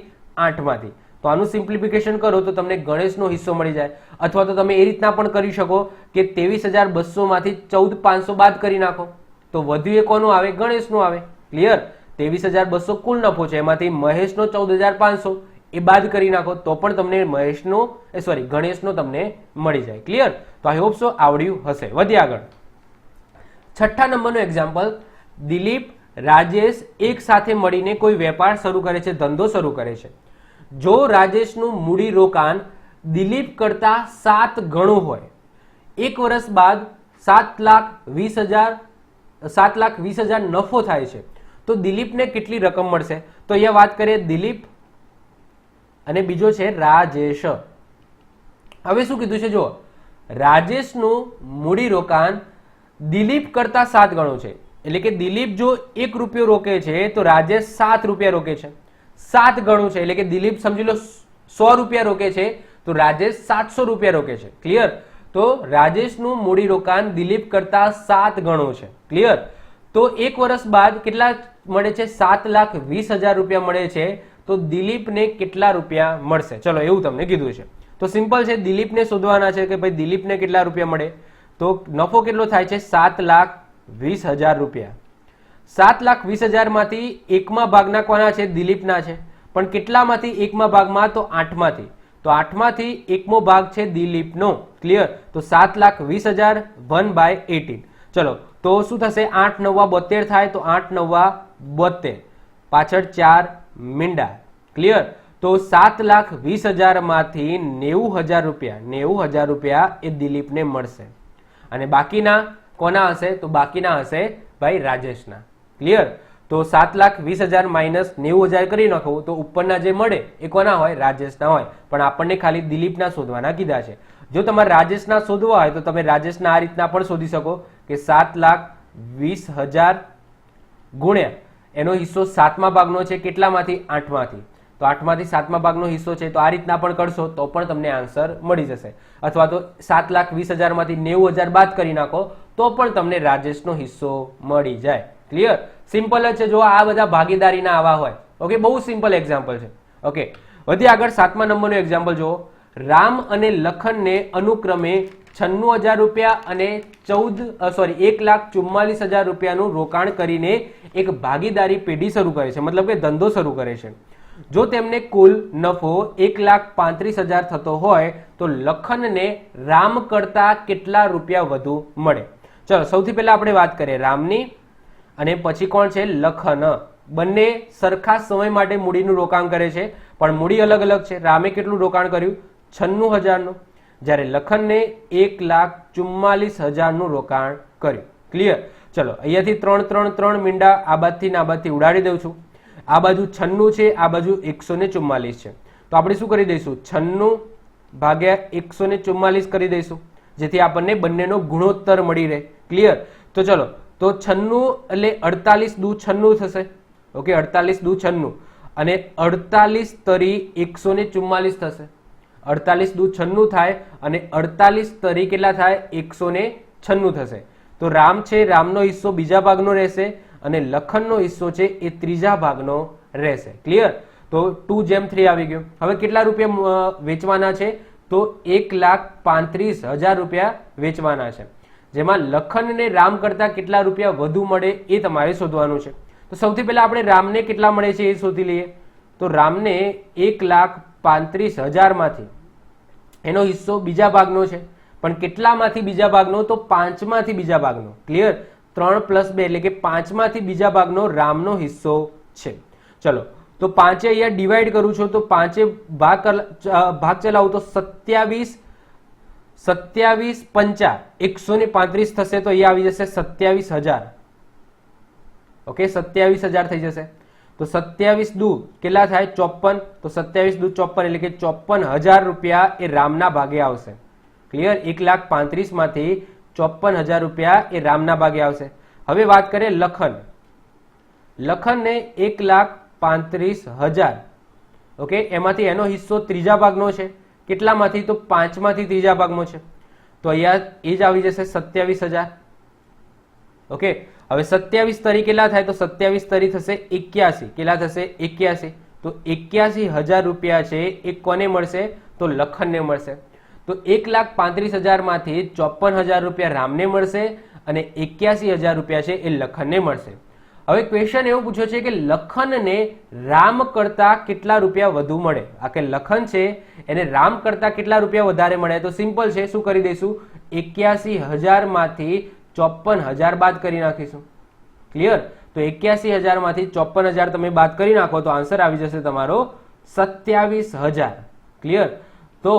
8માંથી. તો આનું સિમ્પ્લિફિકેશન કરો તો તમને ગણેશનો હિસ્સો મળી જાય. અથવા તો તમે એ રીતના પણ કરી શકો કે 23,200 માંથી 14,500 બાદ કરી નાખો તો વધ્યું એ કોનું આવે? ગણેશનું આવે. ક્લિયર? 23,200 કુલ નફો છે, એમાંથી મહેશનો 14,500 એ બાદ કરી નાખો તો પણ તમને ગણેશનો તમને મળી જાય. ક્લિયર? તો આઈ હોપ સો આવડ્યું હશે. વધીએ આગળ. 6થા નંબરનો એક્ઝામ્પલ. દિલીપ, રાજેશ એક સાથે મળીને કોઈ વેપાર શરૂ કરે છે, ધંધો શરૂ કરે છે. જો રાજેશનું મૂડી રોકાણ દિલીપ કરતા 7 ગણું હોય, 1 વર્ષ બાદ 7,20,000 નફો થાય છે, તો દિલીપને કેટલી રકમ મળશે? તો અહીંયા વાત કરીએ દિલીપ અને બીજો છે રાજેશ. હવે શું કીધું છે? જો રાજેશનું મૂડી રોકાણ દિલીપ કરતા 7 ગણું છે, એટલે કે દિલીપ જો 1 રૂપિયો રોકે છે તો રાજેશ 7 રૂપિયા રોકે છે. 7 ગણું છે એટલે કે દિલીપ સમજી લો 100 રૂપિયા રોકે છે તો રાજેશ 700 રૂપિયા રોકે છે. ક્લિયર? તો રાજેશનું મૂડી રોકાણ દિલીપ કરતા 7 ગણું છે. ક્લિયર? તો 1 વર્ષ બાદ કેટલા મળે છે? 7,20,000 રૂપિયા મળે છે. તો દિલીપને કેટલા રૂપિયા મળશે? ચલો, એવું તમને કીધું છે. તો સિમ્પલ છે, દિલીપને શોધવાના છે કે ભાઈ દિલીપને કેટલા રૂપિયા મળે. તો નફો કેટલો થાય છે? 7,20,000 રૂપિયા. 7,20,000 માંથી 1મા ભાગના કોના છે? દિલીપના છે. પણ કેટલામાંથી 1મા ભાગમાં? તો 8માંથી. તો 8માંથી 1મો ભાગ છે દિલીપનો. ક્લિયર? તો 7,20,000 1/18. ચલો, તો શું થશે? 8 × 9 = 72 થાય. તો 8 × 9 = 72, પાછળ 4 મીંડા. ક્લિયર? તો 7,20,000 માંથી 90,000 રૂપિયા એ દિલીપને મળશે. અને બાકીના કોના હશે? તો બાકીના હશે ભાઈ રાજેશના. ક્લિયર? તો 7,20,000 માઇનસ 90,000 કરી નાખો તો ઉપરના જે મળે એ કોના હોય? રાજેશના હોય. પણ આપણને ખાલી દિલીપના શોધવાના કીધા છે. જો તમારે રાજેશના શોધવા હોય તો તમે રાજેશના આ રીતના પણ શોધી શકો કે 7,20,000 ગુણ્યા એનો હિસ્સો 7મા ભાગનો છે, કેટલામાંથી? 8માંથી. તો 8માંથી 7મા ભાગનો હિસ્સો છે તો આ રીતના પણ કરશો તો પણ તમને આન્સર મળી જશે. અથવા તો 7,20,000 માંથી 90,000 બાદ કરી નાખો તો પણ તમને રાજેશનો હિસ્સો મળી જાય. ક્લિયર? સિમ્પલ જ છે. જો આ બધા ભાગીદારીના આવા હોય. ઓકે, બહુ સિમ્પલ એક્ઝામ્પલ છે. ઓકે, વધી આગળ. 7મા નંબરનું એક્ઝામ્પલ જુઓ. રામ અને લખનને અનુક્રમે 96,000 રૂપિયા અને 1,44,000 રૂપિયાનું રોકાણ કરીને એક ભાગીદારી પેઢી શરૂ કરે છે, મતલબ કે ધંધો શરૂ કરે છે. જો તેમને કુલ નફો 1,35,000 થતો હોય તો લખનને રામ કરતા કેટલા રૂપિયા વધુ મળે? ચલો, સૌથી પહેલા આપણે વાત કરીએ રામની અને પછી કોણ છે? લખન. બંને સરખા સમય માટે મૂડીનું રોકાણ કરે છે પણ મૂડી અલગ અલગ છે. રામે કેટલું રોકાણ કર્યું? 96,000નું, જ્યારે લખનને 1,44,000નું રોકાણ કર્યું. ક્લિયર? ચલો અહીંયાથી 3 3 3 મીંડા આ બાજુથી ને આ બાજુથી ઉડાડી દઉં છું. આ બાજુ 96 છે, આ બાજુ 144 છે. તો આપણે શું કરી દઈશું? 96 ભાગ્યા 144 કરી દઈશું, જેથી આપણને બંનેનો ગુણોત્તર મળી રહે. ક્લિયર? તો ચલો, તો 96 એટલે 48 દુ 96 થશે. ઓકે, 48 દુ 96 અને 48 તરી 144 થશે. 48 દુ 96 થાય અને 48 તરી કેટલા થાય? 196 થશે. તો રામ છે, રામનો હિસ્સો બીજા ભાગનો રહેશે અને લખનનો હિસ્સો છે એ ત્રીજા ભાગનો રહેશે. ક્લિયર? તો 2:3 આવી ગયો. હવે કેટલા રૂપિયા વેચવાના છે? તો 1,35,000 રૂપિયા વેચવાના છે, જેમાં લખન ને રામ કરતા કેટલા રૂપિયા વધુ મળે એ તમારે શોધવાનું છે. તો સૌથી પહેલા આપણે રામને કેટલા મળે છે એ શોધી લઈએ. તો રામને 1,35,000 માંથી એનો હિસ્સો બીજા ભાગનો છે, પણ કેટલામાંથી બીજા ભાગનો? તો 5 માંથી બીજા ભાગનો. ક્લિયર? 3 + 2 એટલે કે 5 માંથી બીજા ભાગનો રામનો હિસ્સો છે. ચલો, તો 5 અહીંયા ડિવાઈડ કરું છું, તો 5 ભાગ ચલાવું તો 27 5 135 થશે. તો અહીંયા આવી જશે 27,000. ઓકે, 27,000 થઈ જશે. તો 27 દુ કેટલા થાય? 54. તો 27 દુ 54 એટલે કે 54,000 રૂપિયા એ રામના ભાગે આવશે. ક્લિયર? 1,35,000 માંથી 54,000 રૂપિયા એ રામના ભાગે આવશે. હવે વાત કરીએ લખન. લખનને 1,35,000. ઓકે, એમાંથી એનો હિસ્સો ત્રીજા ભાગનો છે. કેટલામાંથી? તો 5 માંથી ત્રીજા ભાગનો છે. તો અહીંયા એ જ આવી જશે 27,000. ઓકે, હવે 27 તરી કેટલા થાય? તો 27 તરી થશે 81. કેટલા થશે? 81. તો 81,000 રૂપિયા છે એ કોને મળશે? તો લખનને મળશે. તો 1,35,000 માંથી 54,000 રૂપિયા રામને મળશે અને 81,000 રૂપિયા છે એ લખનને મળશે. હવે ક્વેશ્ચન એવું પૂછ્યો છે કે લખનને રામ કરતા કેટલા રૂપિયા વધુ મળે? આ કે લખન છે એને રામ કરતા કેટલા રૂપિયા વધારે મળે? તો સિમ્પલ છે, શું કરી દઈશું? 81,000 માંથી 54,000 બાદ કરી નાખીશું. ક્લિયર? તો 81,000 માંથી 54,000 તમે બાદ કરી નાખો તો આન્સર આવી જશે તમારો 27,000. ક્લિયર? તો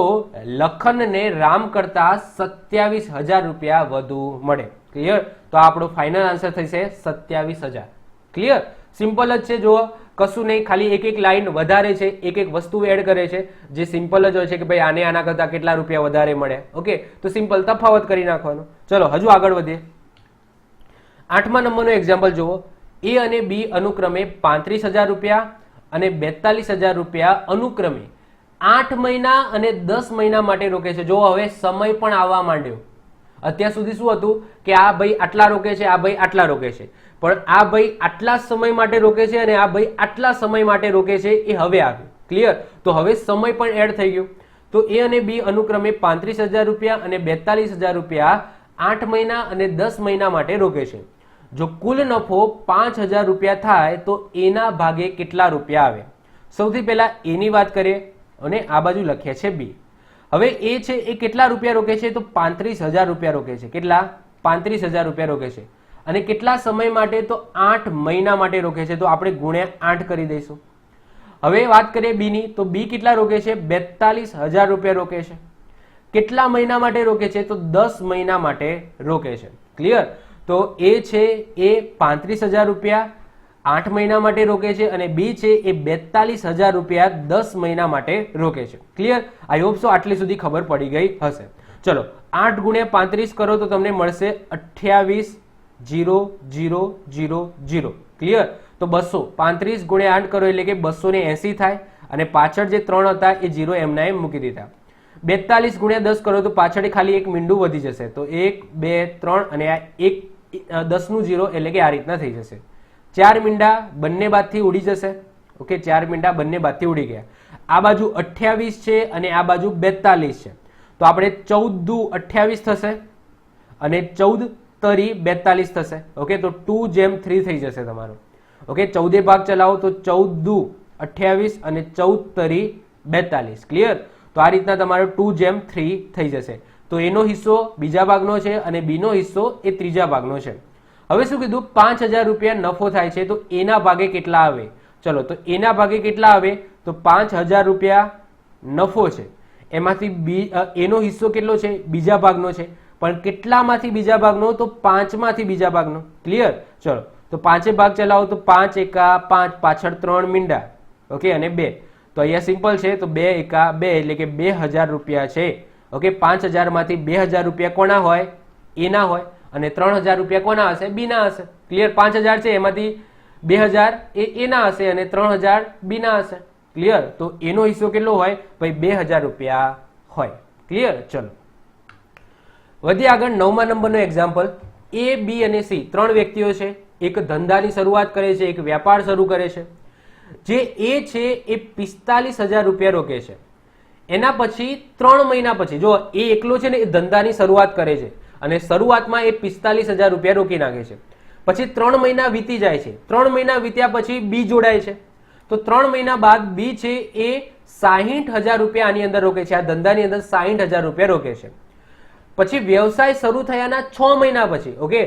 લખનને રામ કરતા 27,000 રૂપિયા વધુ મળે. ક્લિયર? તો આપણો ફાઇનલ આન્સર થશે 27,000. ક્લિયર? સિમ્પલ જ છે. જુઓ, કશું નહીં, ખાલી એક એક લાઈન વધારે છે, એક એક વસ્તુ એડ કરે છે, જે સિમ્પલ જ હોય છે કે ભાઈ આને આના કરતા કેટલા રૂપિયા વધારે મળે. ઓકે, તો સિમ્પલ તફાવત કરી નાખવાનો. ચલો હજુ આગળ વધીએ. 8મા નંબરનો એક્ઝામ્પલ જુઓ. એ અને બી અનુક્રમે 35,000 રૂપિયા અને 42,000 રૂપિયા અનુક્રમે 8 મહિના અને 10 મહિના માટે રોકે છે. જો હવે સમય પણ આવવા માંડ્યો. અત્યાર સુધી શું હતું કે આ ભાઈ આટલા રોકે છે, આ ભાઈ આટલા રોકે છે, પણ આ ભાઈ આટલા સમય માટે રોકે છે અને આ ભાઈ આટલા સમય માટે રોકે છે એ હવે આવ્યું. ક્લિયર? તો હવે સમય પણ એડ થઈ ગયો. તો એ અને બી અનુક્રમે 35,000 રૂપિયા અને 42,000 રૂપિયા 8 મહિના અને 10 મહિના માટે રોકે છે. જો કુલ નફો 5,000 રૂપિયા થાય તો એના ભાગે કેટલા રૂપિયા આવે? સૌથી પહેલા એની વાત કરીએ અને આ બાજુ લખીએ છે બી. હવે એ છે એ કેટલા રૂપિયા રોકે છે? તો 35,000 રૂપિયા રોકે છે. કેટલા? 35,000 રૂપિયા રોકે છે. અને કેટલા સમય માટે? તો 8 મહિના માટે રોકે છે. તો આપણે ગુણ્યા 8 કરી દઈશું. હવે વાત કરીએ બી ની, તો બી કેટલા રોકે છે? 42,000 રૂપિયા રોકે છે. કેટલા મહિના માટે રોકે છે? તો 10 મહિના માટે રોકે છે. ક્લિયર? તો એ છે એ 35,000 રૂપિયા 8 મહિના માટે રોકે છે અને બી છે એ 42,000 રૂપિયા 10 મહિના માટે રોકે છે. ક્લિયર? આઈ હોપ સો આટલી સુધી ખબર પડી ગઈ હશે. ચલો 8 ગુણ્યા 35 કરો તો તમને મળશે 28,000. ક્લિયર? તો 200. 35 ગુણ્યા 8 કરો એટલે કે 280 થાય અને પાછળ જે 3 હતા એ 0 એમના એમ મૂકી દીધા. 42 ગુણ્યા 10 કરો તો પાછળ ખાલી એક મીંડું વધી જશે. તો 1 2 3 અને આ 10 નું 0 એટલે કે આ રીતના થઈ જશે. 4 મીંડા બંને બાજુથી ઉડી જશે. ઓકે, 4 મીંડા બંને બાજુથી ઉડી ગયા. આ બાજુ 28 છે અને આ બાજુ 42 છે. તો આપણે 14 દુ 28 થશે અને 14 તરી 42 થશે. ઓકે, તો 2:3 થઈ જશે તમારો. ઓકે, 14 ભાગ ચલાવો તો 14 દુ 28 અને 14 તરી 42. ક્લિયર? તો આ રીતના તમારો 2:3 થઈ જશે. તો એનો હિસ્સો બીજા ભાગનો છે અને બીનો હિસ્સો એ ત્રીજા ભાગનો છે. હવે શું કીધું? 5,000 રૂપિયા નફો થાય છે. તો એના ભાગે કેટલા આવે? ચલો, તો એના ભાગે કેટલા આવે? તો 5,000 રૂપિયા નફો છે, એમાંથી એનો હિસ્સો કેટલો છે? બીજા ભાગનો છે, પણ કેટલામાંથી બીજા ભાગનો? તો 5 માંથી બીજા ભાગનો. ક્લિયર? ચલો તો 5 ભાગ ચલાવો તો 5 એકા 5, પાછળ 3 મીંડા, ઓકે, અને 2. તો અહીંયા સિમ્પલ છે, તો 2 એકા 2 એટલે કે 2000 રૂપિયા છે. ઓકે, 5000 માંથી 2000 રૂપિયા કોના હોય? એના હોય. અને 3000 રૂપિયા કોના હશે? બીના હશે. ક્લિયર? 5000 છે એમાંથી 2000 એ એના હશે અને 3000 બીના હશે. ક્લિયર? તો એનો હિસ્સો કેટલો હોય? ભાઈ 2000 રૂપિયા હોય. ક્લિયર? ચલો વધીએ આગળ. 9મા નંબરનો એક્ઝામ્પલ. એ, બી અને સી 3 વ્યક્તિઓ છે. એક ધંધાની શરૂઆત કરે છે, એક વ્યાપાર શરૂ કરે છે. જે એ છે એ 45000 રૂપિયા રોકે છે. એના પછી 3 મહિના પછી, જો એ એકલો છે ને એ ધંધાની શરૂઆત કરે છે અને શરૂઆતમાં એ 45000 રૂપિયા રોકી નાખે છે. પછી 3 મહિના વીતી જાય છે. 3 મહિના વીત્યા પછી બી જોડાય છે. તો 3 મહિના બાદ બી છે એ 60000 રૂપિયા આની અંદર રોકે છે. આ ધંધાની અંદર 60000 રૂપિયા રોકે છે. પછી વ્યવસાય શરૂ થયાના 6 મહિના પછી, ઓકે,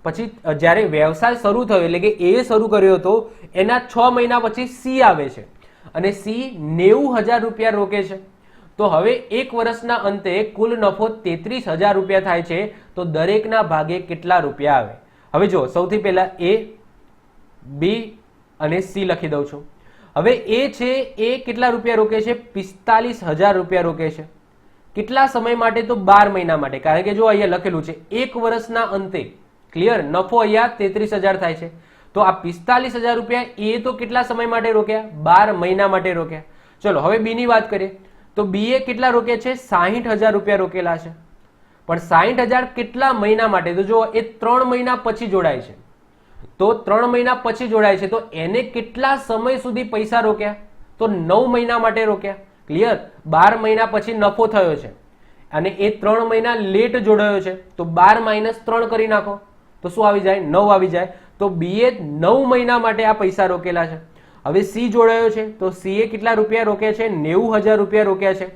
પછી જ્યારે વ્યવસાય શરૂ થયો એટલે કે એ શરૂ કર્યો હતો એના 6 મહિના પછી સી આવે છે અને સી 90000 રૂપિયા રોકે છે. તો હવે 1 વર્ષના અંતે કુલ નફો 33000 રૂપિયા થાય છે. તો દરેકના ભાગે કેટલા રૂપિયા આવે? હવે જો સૌથી પહેલા એ, બી અને સી લખી દઉં છું. હવે એ છે એ કેટલા રૂપિયા રોકે છે? 45000 રૂપિયા રોકે છે. કેટલા સમય માટે? તો 12 મહિના માટે. કારણ કે જો અહીંયા લખેલું છે 1 વર્ષના અંતે. ક્લિયર? નફો અહીંયા 33000 થાય છે. તો આ 45000 રૂપિયા એ તો કેટલા સમય માટે રોક્યા? 12 મહિના માટે રોક્યા. ચલો હવે બી ની વાત કરીએ. તો બી એ કેટલા રોકે છે? 60000 રૂપિયા રોકેલા છે. પણ 60000 કેટલા મહિના માટે? તો જો એ 3 મહિના પછી જોડાય છે. તો 3 મહિના પછી જોડાય છે તો એને કેટલા સમય સુધી પૈસા રોક્યા? તો 9 મહિના માટે રોક્યા. ક્લિયર? 12 મહિના પછી નફો થયો છે અને એ 3 મહિના લેટ જોડાયો છે. તો 12 - 3 કરી નાખો તો શું આવી જાય? 9 આવી જાય. તો બી એ 9 મહિના માટે આ પૈસા રોકેલા છે. હવે સી જોડાયો છે તો સી એ કેટલા રૂપિયા રોક્યા છે? 90000 રૂપિયા રોક્યા છે.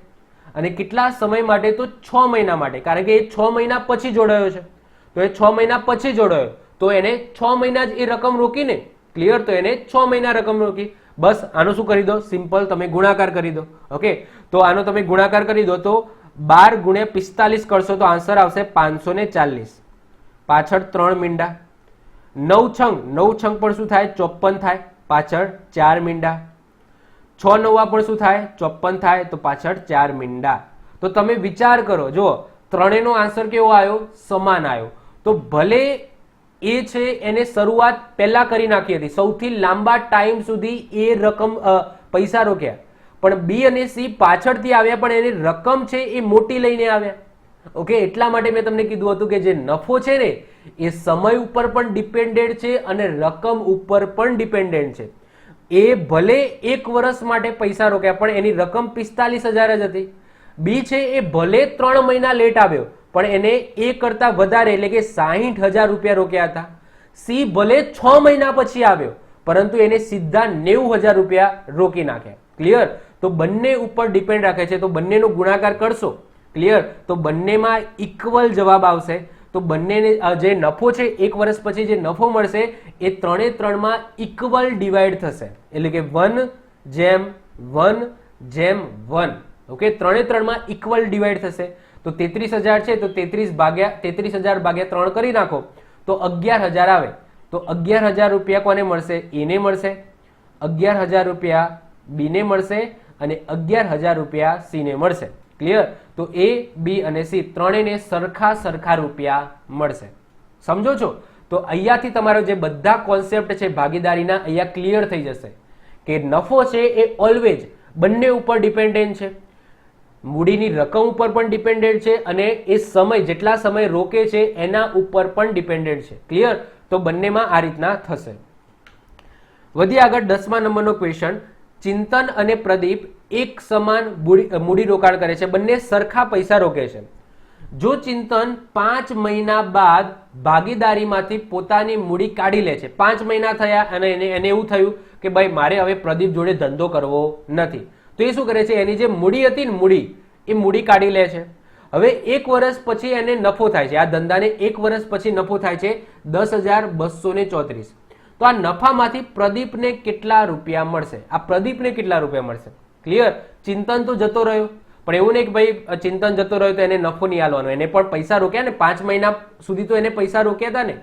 અને કેટલા સમય માટે? તો 6 મહિના માટે. કારણ કે એ 6 મહિના પછી જોડાયો છે. તો એ 6 મહિના પછી જોડાયો તો એને 6 મહિના જ એ રકમ રોકીને. ક્લિયર? તો એને 6 મહિના રકમ રોકી. બસ આનો શું કરી દો? સિમ્પલ તમે ગુણાકાર કરી દો. ઓકે, તો આનો તમે ગુણાકાર કરી દો તો 12 × 45 કરશો તો આન્સર આવશે 540. પાછળ 3 મીંડા. 9 છંગ, 9 છંગ પણ શું થાય? 54 થાય. પાછળ 4 મીંડા. 6 નવા પણ શું થાય? 54 થાય. તો પાછળ 4 મીંડા. તો તમે વિચાર કરો, જો ત્રણેયનો આન્સર કેવો આવ્યો? સમાન આવ્યો. તો ભલે એ છે એને શરૂઆત પહેલા કરી નાખી હતી, સૌથી લાંબા ટાઈમ સુધી એ રકમ પૈસા રોક્યા, પણ બી અને સી પાછળથી આવ્યા પણ એની રકમ છે એ મોટી લઈને આવ્યા. ઓકે, એટલા માટે મેં તમને કીધું હતું કે જે નફો છે ને એ સમય ઉપર પણ ડિપેન્ડેન્ટ છે અને રકમ ઉપર પણ ડિપેન્ડેન્ટ છે. એ ભલે 1 વર્ષ માટે પૈસા રોક્યા પણ એની રકમ 45000 જ હતી. બી છે એ ભલે 3 મહિના લેટ આવ્યો પણ એને એ કરતા વધારે એટલે કે 60000 રૂપિયા રોક્યા હતા. સી ભલે 6 મહિના પછી આવ્યો પરંતુ એને સીધા 90000 રૂપિયા રોકી નાખ્યા. ક્લિયર? તો બંને ઉપર ડિપેન્ડ રાખે છે. તો બંનેનો ગુણાકાર કરશો, ક્લિયર, તો બંનેમાં ઇક્વલ જવાબ આવશે. તો બંનેને જે નફો છે 1 વર્ષ પછી જે નફો મળશે એ 3/3 ઇક્વલ ડિવાઈડ થશે. એટલે કે 1:1:1. ઓકે, 3/3 ઇક્વલ ડિવાઈડ થશે. તો 33000 છે તો 33000 ભાગ્યા 3 કરી નાખો તો 11000 આવે. તો 11000 રૂપિયા કોને મળશે? એને મળશે. 11000 રૂપિયા બીને મળશે અને 11000 રૂપિયા સીને મળશે. ક્લિયર? તો એ, બી અને સી ત્રણેયને સરખા રૂપિયા મળશે. સમજો છો? તો અહીંયાથી તમારો જે બધા કોન્સેપ્ટ છે ભાગીદારીના અહીંયા ક્લિયર થઈ જશે કે નફો છે એ ઓલવેઝ બંને ઉપર ડિપેન્ડન્ટ છે. મૂડીની રકમ ઉપર પણ ડિપેન્ડન્ટ છે અને એ સમય જેટલા સમય રોકે છે એના ઉપર પણ ડિપેન્ડન્ટ છે. ક્લિયર? તો બંનેમાં આ રીતના થશે. વધી આગળ 10મા નંબરનો ક્વેશ્ચન. ચિંતન અને પ્રદીપ એક સમાન મૂડી રોકાણ કરે છે, બંને સરખા પૈસા રોકે છે. જો ચિંતન 5 મહિના બાદ ભાગીદારીમાંથી પોતાની મૂડી કાઢી લે છે, 5 મહિના થયા અને એને એવું થયું કે ભાઈ મારે હવે પ્રદીપ જોડે ધંધો કરવો નથી, તો એ શું કરે છે? એની જે મૂડી હતી ને એ મૂડી કાઢી લે છે. હવે 1 વર્ષ પછી એને નફો થાય છે. આ ધંધાને 1 વર્ષ પછી નફો થાય છે 10234. તો આ નફામાંથી પ્રદીપને કેટલા રૂપિયા મળશે? આ પ્રદીપને કેટલા રૂપિયા મળશે? ક્લિયર? ચિંતન તો જતો રહ્યો પણ એવું નહીં કે ભાઈ ચિંતન જતો રહ્યો તો એને નફો નહીં આલવાનો, એને પણ પૈસા રોક્યા ને 5 મહિના સુધી તો એને પૈસા રોક્યા હતા ને.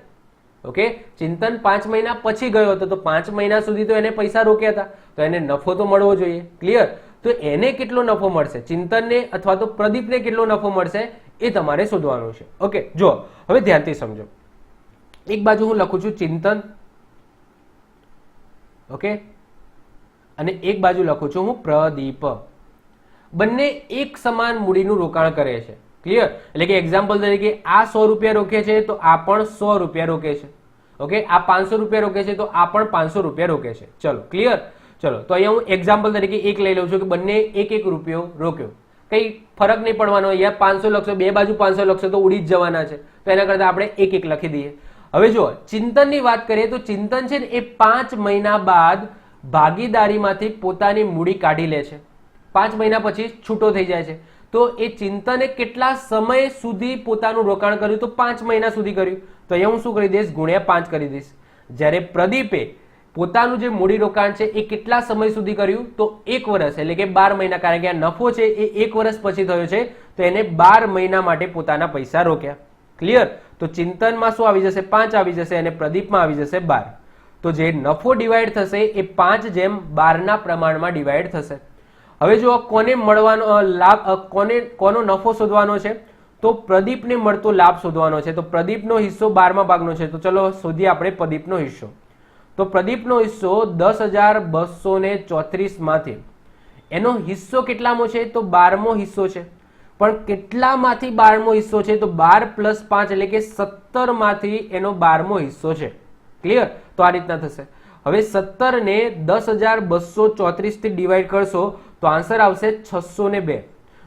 ઓકે, ચિંતન 5 મહિના પછી ગયો હતો તો 5 મહિના સુધી તો એને પૈસા રોક્યા હતા, તો એને નફો તો મળવો જોઈએ. ક્લિયર? તો એને કેટલો નફો મળશે, ચિંતનને અથવા તો પ્રદીપને કેટલો નફો મળશે એ તમારે શોધવાનું છે. ઓકે, જો હવે ધ્યાનથી સમજો. એક બાજુ હું લખું છું ચિંતન, ઓકે, અને એક બાજુ લખું છું હું પ્રદીપ. બંને એક સમાન મૂડીનું રોકાણ કરે છે. ક્લિયર? એટલે કે એક્ઝામ્પલ તરીકે આ 100 રૂપિયા રોકે છે તો આ પણ 100 રૂપિયા રોકે છે. ઓકે, આ 500 રૂપિયા રોકે છે તો આ પણ 500 રૂપિયા રોકે છે. ચલો, ક્લિયર? ચલો, તો અહીંયા હું એક્ઝામ્પલ તરીકે એક લઈ લઉં છું કે બંને એક રૂપિયો રોક્યો. કઈ ફરક નહીં પડવાનો. અહીંયા 500 લખશો, બે બાજુ 500 લખશો તો ઉડી જ જવાના છે, તો એના કરતા આપણે એક લખી દઈએ. હવે જો ચિંતનની વાત કરીએ તો ચિંતન છે ને એ 5 મહિના બાદ ભાગીદારીમાંથી પોતાની મૂડી કાઢી લે છે. 5 મહિના પછી છૂટો થઈ જાય છે. તો એ ચિંતને કેટલા સમય સુધી પોતાનું રોકાણ કર્યું? તો 5 મહિના સુધી કર્યું. તો અહીંયા હું શું કરી દઈશ? ગુણ્યા 5 કરી દઈશ. જ્યારે પ્રદીપે પોતાનું જે મૂડી રોકાણ છે એ કેટલા સમય સુધી કર્યું? તો 1 વર્ષ, એટલે કે 12 મહિના. કારણ કે આ નફો છે એ 1 વર્ષ પછી થયો છે, તો એને 12 મહિના માટે પોતાના પૈસા રોક્યા. ક્લિયર? તો ચિંતનમાં શું આવી જશે? 5 આવી જશે અને પ્રદીપમાં આવી જશે 12. તો જે નફો ડિવાઈડ થશે એ 5/12 ના પ્રમાણમાં ડિવાઈડ થશે. હવે જો કોને મળવાનો લાભ, કોનો નફો શોધવાનો છે? તો પ્રદીપને મળતો લાભ શોધવાનો છે. તો પ્રદીપનો હિસ્સો 12મા ભાગનો છે, તો ચલો શોધીએ આપણે પ્રદીપનો હિસ્સો. તો પ્રદીપનો હિસ્સો 10,234 માંથી એનો હિસ્સો કેટલામો છે? તો 12મો હિસ્સો છે. પણ કેટલામાંથી 12મો હિસ્સો છે? તો 12 + 5 એટલે કે 17 માંથી એનો 12મો હિસ્સો છે. ક્લિયર? તો આ રીતના થશે. હવે 17 ને 10,234 થી ડિવાઈડ કરશો તો આન્સર આવશે 602.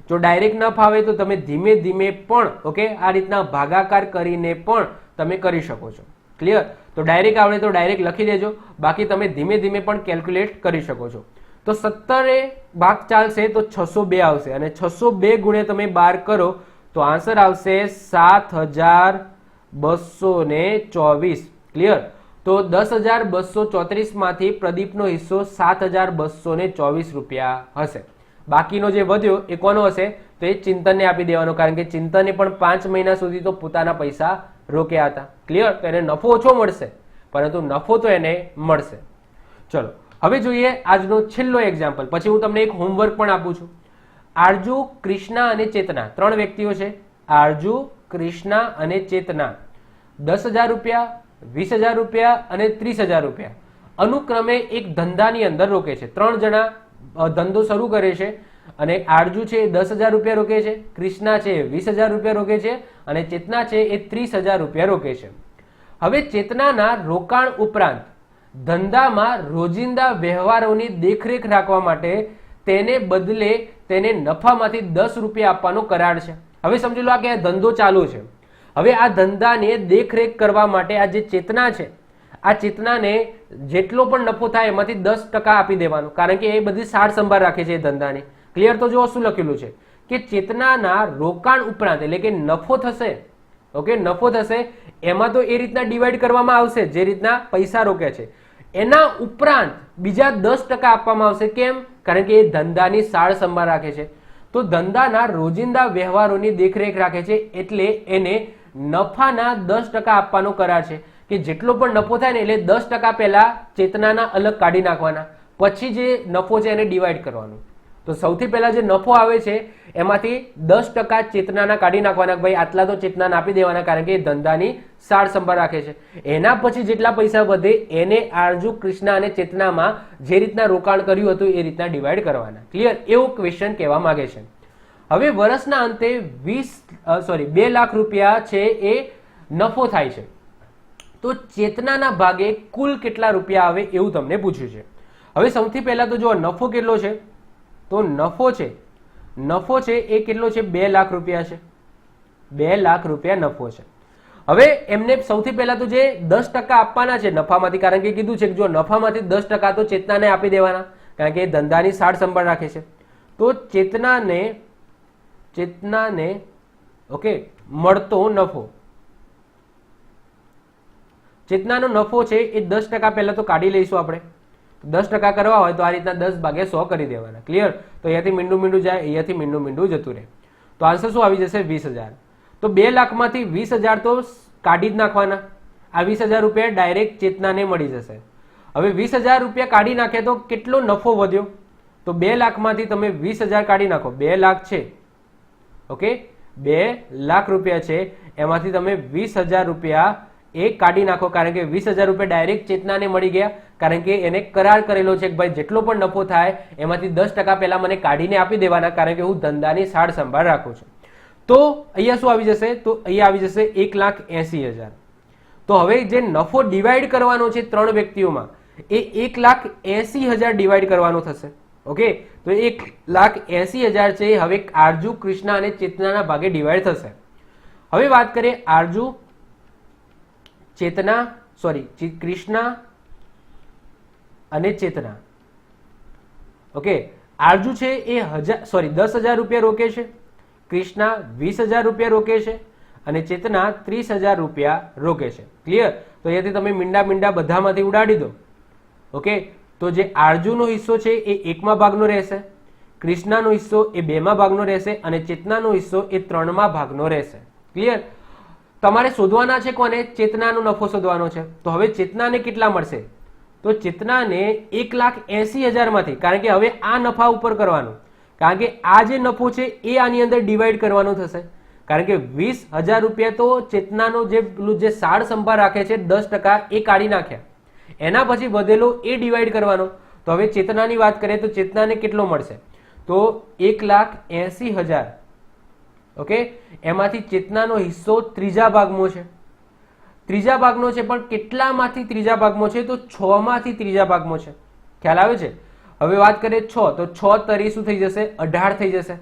જો ડાયરેક્ટ ન ફાવે તો તમે ધીમે ધીમે પણ, ઓકે, આ રીતના ભાગાકાર કરીને પણ તમે કરી શકો છો. ક્લિયર? તો ડાયરેક્ટ આવડે તો ડાયરેક્ટ લખી દેજો, બાકી તમે ધીમે ધીમે પણ કેલ્ક્યુલેટ કરી શકો છો. તો 17 ભાગ ચાલશે તો 602 આવશે, અને 602 ગુણ્યા તમે 12 કરો તો આન્સર આવશે 7,224. ક્લિયર? તો 10,234 માંથી પ્રદીપનો હિસ્સો 7,224 રૂપિયા હશે. બાકીનો જે વધ્યો એ કોનો હશે? તો એ ચિંતનને આપી દેવાનો, કારણ કે ચિંતને પણ 5 મહિના સુધી તો પોતાના પૈસા રોક્યા હતા. ક્લિયર? તો એને નફો ઓછો મળશે, પરંતુ નફો તો એને મળશે. ચલો હવે જોઈએ આજનો છેલ્લો એક્ઝામ્પલ, પછી હું તમને એક હોમવર્ક પણ આપું છું. આરજુ, કૃષ્ણા અને ચેતના 3 વ્યક્તિઓ છે. આરજુ, કૃષ્ણા અને ચેતના 10,000 રૂપિયા, 20,000 રૂપિયા અને 30,000 રૂપિયા અનુક્રમે એક ધંધાની અંદર રોકે છે. 3 જણા ધંધો શરૂ કરે છે, અને આરજુ છે એ 10,000 રૂપિયા રોકે છે, કૃષ્ણા છે એ 20,000 રૂપિયા રોકે છે, અને ચેતના છે એ 30,000 રૂપિયા રોકે છે. હવે ચેતનાના રોકાણ ઉપરાંત ધંધામાં રોજિંદા વ્યવહારોની દેખરેખ રાખવા માટે તેને બદલે તેને નફામાંથી 10 રૂપિયા આપવાનો કરાર છે. હવે સમજી લો કે આ ધંધો ચાલુ છે. હવે આ ધંધાને દેખરેખ કરવા માટે આ જે ચેતના છે, આ ચેતનાને જેટલો પણ નફો થાય એમાંથી 10% આપી દેવાનો, કારણ કે એ બધી સાર સંભાળ રાખે છે એ ધંધાની. ક્લિયર? તો જો શું લખેલું છે કે ચેતનાના રોકાણ ઉપરાંત, એટલે કે નફો થશે, ઓકે, નફો થશે એમાં તો એ રીતના ડિવાઈડ કરવામાં આવશે જે રીતના પૈસા રોકે છે. એના ઉપરાંત બીજા 10% આપવામાં આવશે. કેમ? કારણ કે એ ધંધાની સાર સંભાળ રાખે છે. તો ધંધાના રોજિંદા વ્યવહારોની દેખરેખ રાખે છે, એટલે એને નફાના 10% આપવાનો કરાર છે. કે જેટલો પણ નફો થાય ને એટલે 10% પહેલા ચેતનાના અલગ કાઢી નાખવાના, પછી જે નફો છે એને ડિવાઈડ કરવાનું. તો સૌથી પહેલા જે નફો આવે છે એમાંથી 10% ચેતનાના કાઢી નાખવાના, ભાઈ આટલા તો ચેતનાને આપી દેવાના, કારણ કે એ ધંધાની સાર સંભાળ રાખે છે. એના પછી જેટલા પૈસા વધે એને આરજુ, કૃષ્ણા અને ચેતનામાં જે રીતના રોકાણ કર્યું હતું એ રીતના ડિવાઈડ કરવાના. ક્લિયર? એવું ક્વેશ્ચન કહેવા માંગે છે. હવે વર્ષના અંતે 2 લાખ રૂપિયા છે એ નફો થાય છે, તો ચેતનાના ભાગે કુલ કેટલા રૂપિયા આવે એવું તમને પૂછ્યું છે. હવે સૌથી પહેલા તો જો નફો કેટલો છે, તો નફો છે એ કેટલો છે? 2 લાખ રૂપિયા છે. 2 લાખ રૂપિયા નફો છે. હવે એમને સૌથી પહેલા તો જે 10% આપવાના છે નફામાંથી, કારણ કે કીધું છે કે જો નફામાંથી 10% તો ચેતનાને આપી દેવાના, કારણ કે એ ધંધાની સાર સંભાળ રાખે છે. તો ચેતનાને ઓકે મળતો નફો, ચેતનાનો નફો છે એ 10% પહેલા તો કાઢી લઈશું આપણે. 10% કરવા હોય તો આ રીતના 10 ભાગ્યા 100 કરી દેવાના. ક્લિયર? તો અહીંયાથી મીંડું જાય, અહીંયાથી મીંડું જતું રહે. તો આન્સર શું આવી જશે? 20,000. તો 2 લાખમાંથી 20,000 તો કાઢી જ નાખવાના. આ 20,000 રૂપિયા ડાયરેક્ટ ચેતનાને મળી જશે. હવે 20,000 રૂપિયા કાઢી નાખે તો કેટલો નફો વધ્યો? તો 2 લાખમાંથી તમે 20,000 કાઢી નાખો. 2 લાખ છે, ઓકે, 2 લાખ રૂપિયા છે, એમાંથી તમે 20,000 રૂપિયા એ કાઢી નાખો, કારણ કે 20,000 રૂપિયા ડાયરેક્ટ ચેતનાને મળી ગયા, કારણ કે એને કરાર કરેલો છે કે ભાઈ જેટલો પણ નફો થાય એમાંથી 10% પહેલા મને કાઢીને આપી દેવાના, કારણ કે હું ધંધાની સાર સંભાળ રાખું છું. તો અહીંયા શું આવી જશે? તો અહીંયા આવી જશે 1,80,000. તો હવે જે નફો ડિવાઈડ કરવાનો છે 3 વ્યક્તિઓમાં એ 1,80,000 ડિવાઈડ કરવાનો થશે. ઓકે, તો 1,80,000 છે હવે આરજુ, કૃષ્ણા અને ચેતનાના ભાગે ડિવાઈડ થશે. હવે વાત કરીએ આરજુ, ચેતના, સોરી, કૃષ્ણા અને ચેતના. ઓકે, આરજુ છે એ 10,000 રૂપિયા રોકે છે, કૃષ્ણા 20,000 રૂપિયા રોકે છે અને ચેતના 30,000 રૂપિયા રોકે છે. ક્લિયર? તો અહીંયાથી તમે મીંડા બધામાંથી ઉડાડી દો. ઓકે, તો જે આરજુનો હિસ્સો છે એ 1મા ભાગનો રહેશે, કૃષ્ણાનો હિસ્સો એ 2મા ભાગનો રહેશે અને ચેતનાનો હિસ્સો એ 3મા ભાગનો રહેશે. ક્લિયર? તમારે શોધવાના છે કોને? ચેતનાનો નફો શોધવાનો છે. તો હવે ચેતનાને કેટલા મળશે? તો ચેતનાને 1,80,000 માંથી, કારણ કે હવે આ નફા ઉપર કરવાનું, કારણ કે આ જે નફો છે એ આની અંદર ડિવાઈડ કરવાનો થશે, કારણ કે 20,000 રૂપિયા તો ચેતનાનો જે સાર સંભાળ રાખે છે 10% એ કાઢી નાખ્યા, એના પછી વધેલો એ ડિવાઈડ કરવાનો. તો હવે ચેતનાની વાત કરીએ તો ચેતનાને કેટલો મળશે? તો 1,80,000. ઓકે, એમાંથી ચેતનાનો હિસ્સો 3જા ભાગમાં છે, 3જા ભાગનો છે, પણ કેટલામાંથી 3જા ભાગમાં છે? તો 6માંથી 3જા ભાગમાં છે. ખ્યાલ આવે છે? હવે વાત કરીએ 6, તો 6 તરી શું થઈ જશે? 18 થઈ જશે.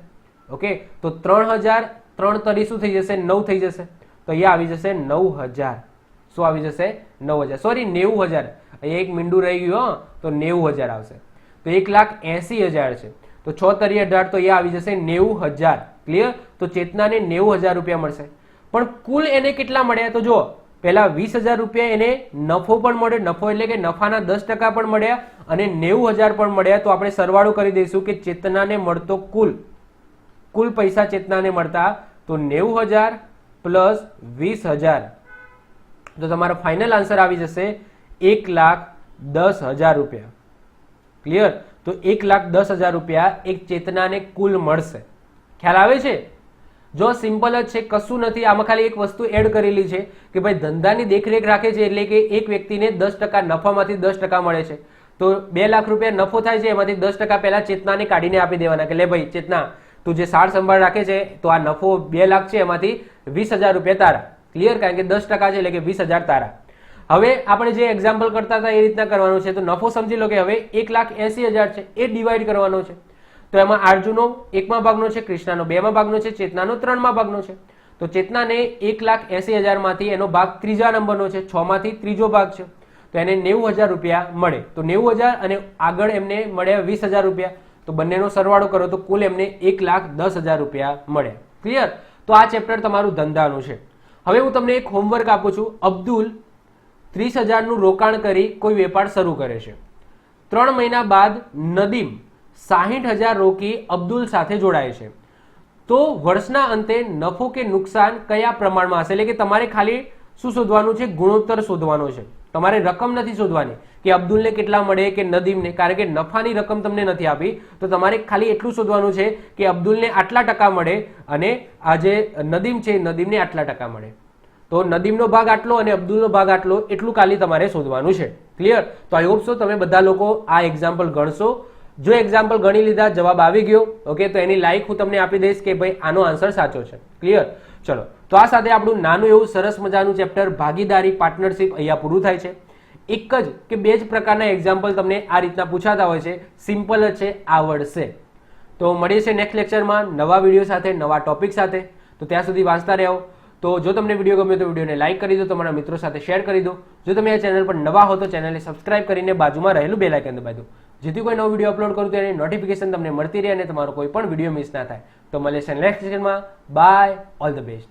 ઓકે, તો 3,000, 3 તરી શું થઈ જશે? 9 થઈ જશે. તો અહીંયા આવી જશે 9,000. શું આવી જશે? 9,000, સોરી 90,000. અહીંયા એક મીંડું રહી ગયું, તો 90,000 આવશે. તો 1,80,000 છે, તો 6 તરી 18, તો અહીંયા આવી જશે 90,000. ક્લિયર? તો ચેતનાને 90,000 રૂપિયા મળશે. પણ કુલ એને કેટલા મળ્યા? તો જો પહેલા 20,000 રૂપિયા એને નફો પણ મળ્યો, નફો એટલે કે નફાના 10% પણ મળ્યા અને 90,000 પણ મળ્યા. તો આપણે સરવાળો કરી દઈશું કે ચેતનાને મળતો કુલ પૈસા ચેતનાને મળતા તો 90,000 પ્લસ 20,000, તો તમારો ફાઇનલ આન્સર આવી જશે 1,10,000 રૂપિયા. ક્લિયર? તો 1,10,000 રૂપિયા એક ચેતનાને કુલ મળશે. ખ્યાલ આવે છે? જો સિમ્પલ જ છે, કશું નથી. આમાં ખાલી એક વસ્તુ એડ કરેલી છે કે ભાઈ ધંધાની દેખરેખ રાખે છે, એટલે કે એક વ્યક્તિને 10% નફામાંથી 10% મળે છે. તો 2 લાખ રૂપિયા નફો થાય છે, એમાંથી 10% પહેલા ચેતનાને કાઢીને આપી દેવાના કે લે ભાઈ ચેતના, તું જે સાર સંભાળ રાખે છે તો આ નફો 2 લાખ છે, એમાંથી 20,000 રૂપિયા તારા. ક્લિયર? કારણ કે 10% છે એટલે કે 20,000 તારા. હવે આપણે જે એક્ઝામ્પલ કરતા હતા એ રીતના કરવાનું છે. તો નફો સમજી લો કે હવે 1,80,000 છે, એ ડિવાઈડ કરવાનો છે. તો એમાં આરજુનો 1મા ભાગનો છે, કૃષ્ણાનો 2મા ભાગનો છે, ચેતનાનો 3મા ભાગનો છે. તો ચેતનાને 1,80,000 માંથી એનો ભાગ 3જા નંબરનો છે, 6 માંથી 3જો ભાગ છે, તો એને 90,000 રૂપિયા મળે. તો 90,000 અને આગળ એમને મળ્યા 20,000 રૂપિયા, તો બંનેનો સરવાળો કરો તો કુલ એમને 1,10,000 રૂપિયા મળે. ક્લિયર? તો આ ચેપ્ટર તમારું ધંધાનું છે. હવે હું તમને એક હોમવર્ક આપું છું. અબ્દુલ 30,000નું રોકાણ કરી કોઈ વેપાર શરૂ કરે છે. 3 મહિના બાદ નદીમ 60,000 રોકી અબ્દુલ સાથે જોડાય છે. તો વર્ષના અંતે નફો કે નુકસાન કયા પ્રમાણમાં હશે? એટલે કે તમારે ખાલી શું શોધવાનું છે? ગુણોત્તર શોધવાનો છે. તમારે રકમ નથી શોધવાની કે અબ્દુલને કેટલા મળે કે નદીમને, કારણ કે નફાની રકમ તમને નથી આપી. તો તમારે ખાલી એટલું શોધવાનું છે કે અબ્દુલને આટલા ટકા મળે અને આ જે નદીમ છે નદીમને આટલા ટકા મળે. તો નદીમનો ભાગ આટલો અને અબ્દુલનો ભાગ આટલો, એટલું ખાલી તમારે શોધવાનું છે. ક્લિયર? તો આઈ હોપ સો તમે બધા લોકો આ એક્ઝામ્પલ ગણશો. જો એક્ઝામ્પલ ગણી લીધા, જવાબ આવી ગયો, ઓકે, તો એની લાઈક હું તમને આપી દઈશ કે ભાઈ આનો આન્સર સાચો છે. ક્લિયર? ચલો, તો આ સાથે આપણું નાનું એવું સરસ મજાનું ચેપ્ટર ભાગીદારી, પાર્ટનરશિપ અહીંયા પૂરું થાય છે. એક જ કે બે જ પ્રકારના એક્ઝામ્પલ તમને આ રીતના પૂછાતા હોય છે, સિમ્પલ જ છે, આવડશે. તો મળીએ છીએ નેક્સ્ટ લેક્ચરમાં નવા વિડીયો સાથે, નવા ટોપિક સાથે. તો ત્યાં સુધી વાંચતા રહો. તો જો તમને વિડીયો ગમ્યો તો વિડીયોને લાઈક કરી દો, તમારા મિત્રો સાથે શેર કરી દો. જો તમે આ ચેનલ પર નવા હો તો ચેનલને સબસ્ક્રાઇબ કરીને બાજુમાં રહેલું બેલ આઇકન દબાવી દો, જેથી કોઈ નવો વિડીયો અપલોડ કરું તો એની નોટિફિકેશન તમને મળતી રહે અને તમારો કોઈ પણ વિડીયો મિસ ના થાય. તો મળીએ છીએ નેક્સ્ટ લેક્ચરમાં. Bye, all the best.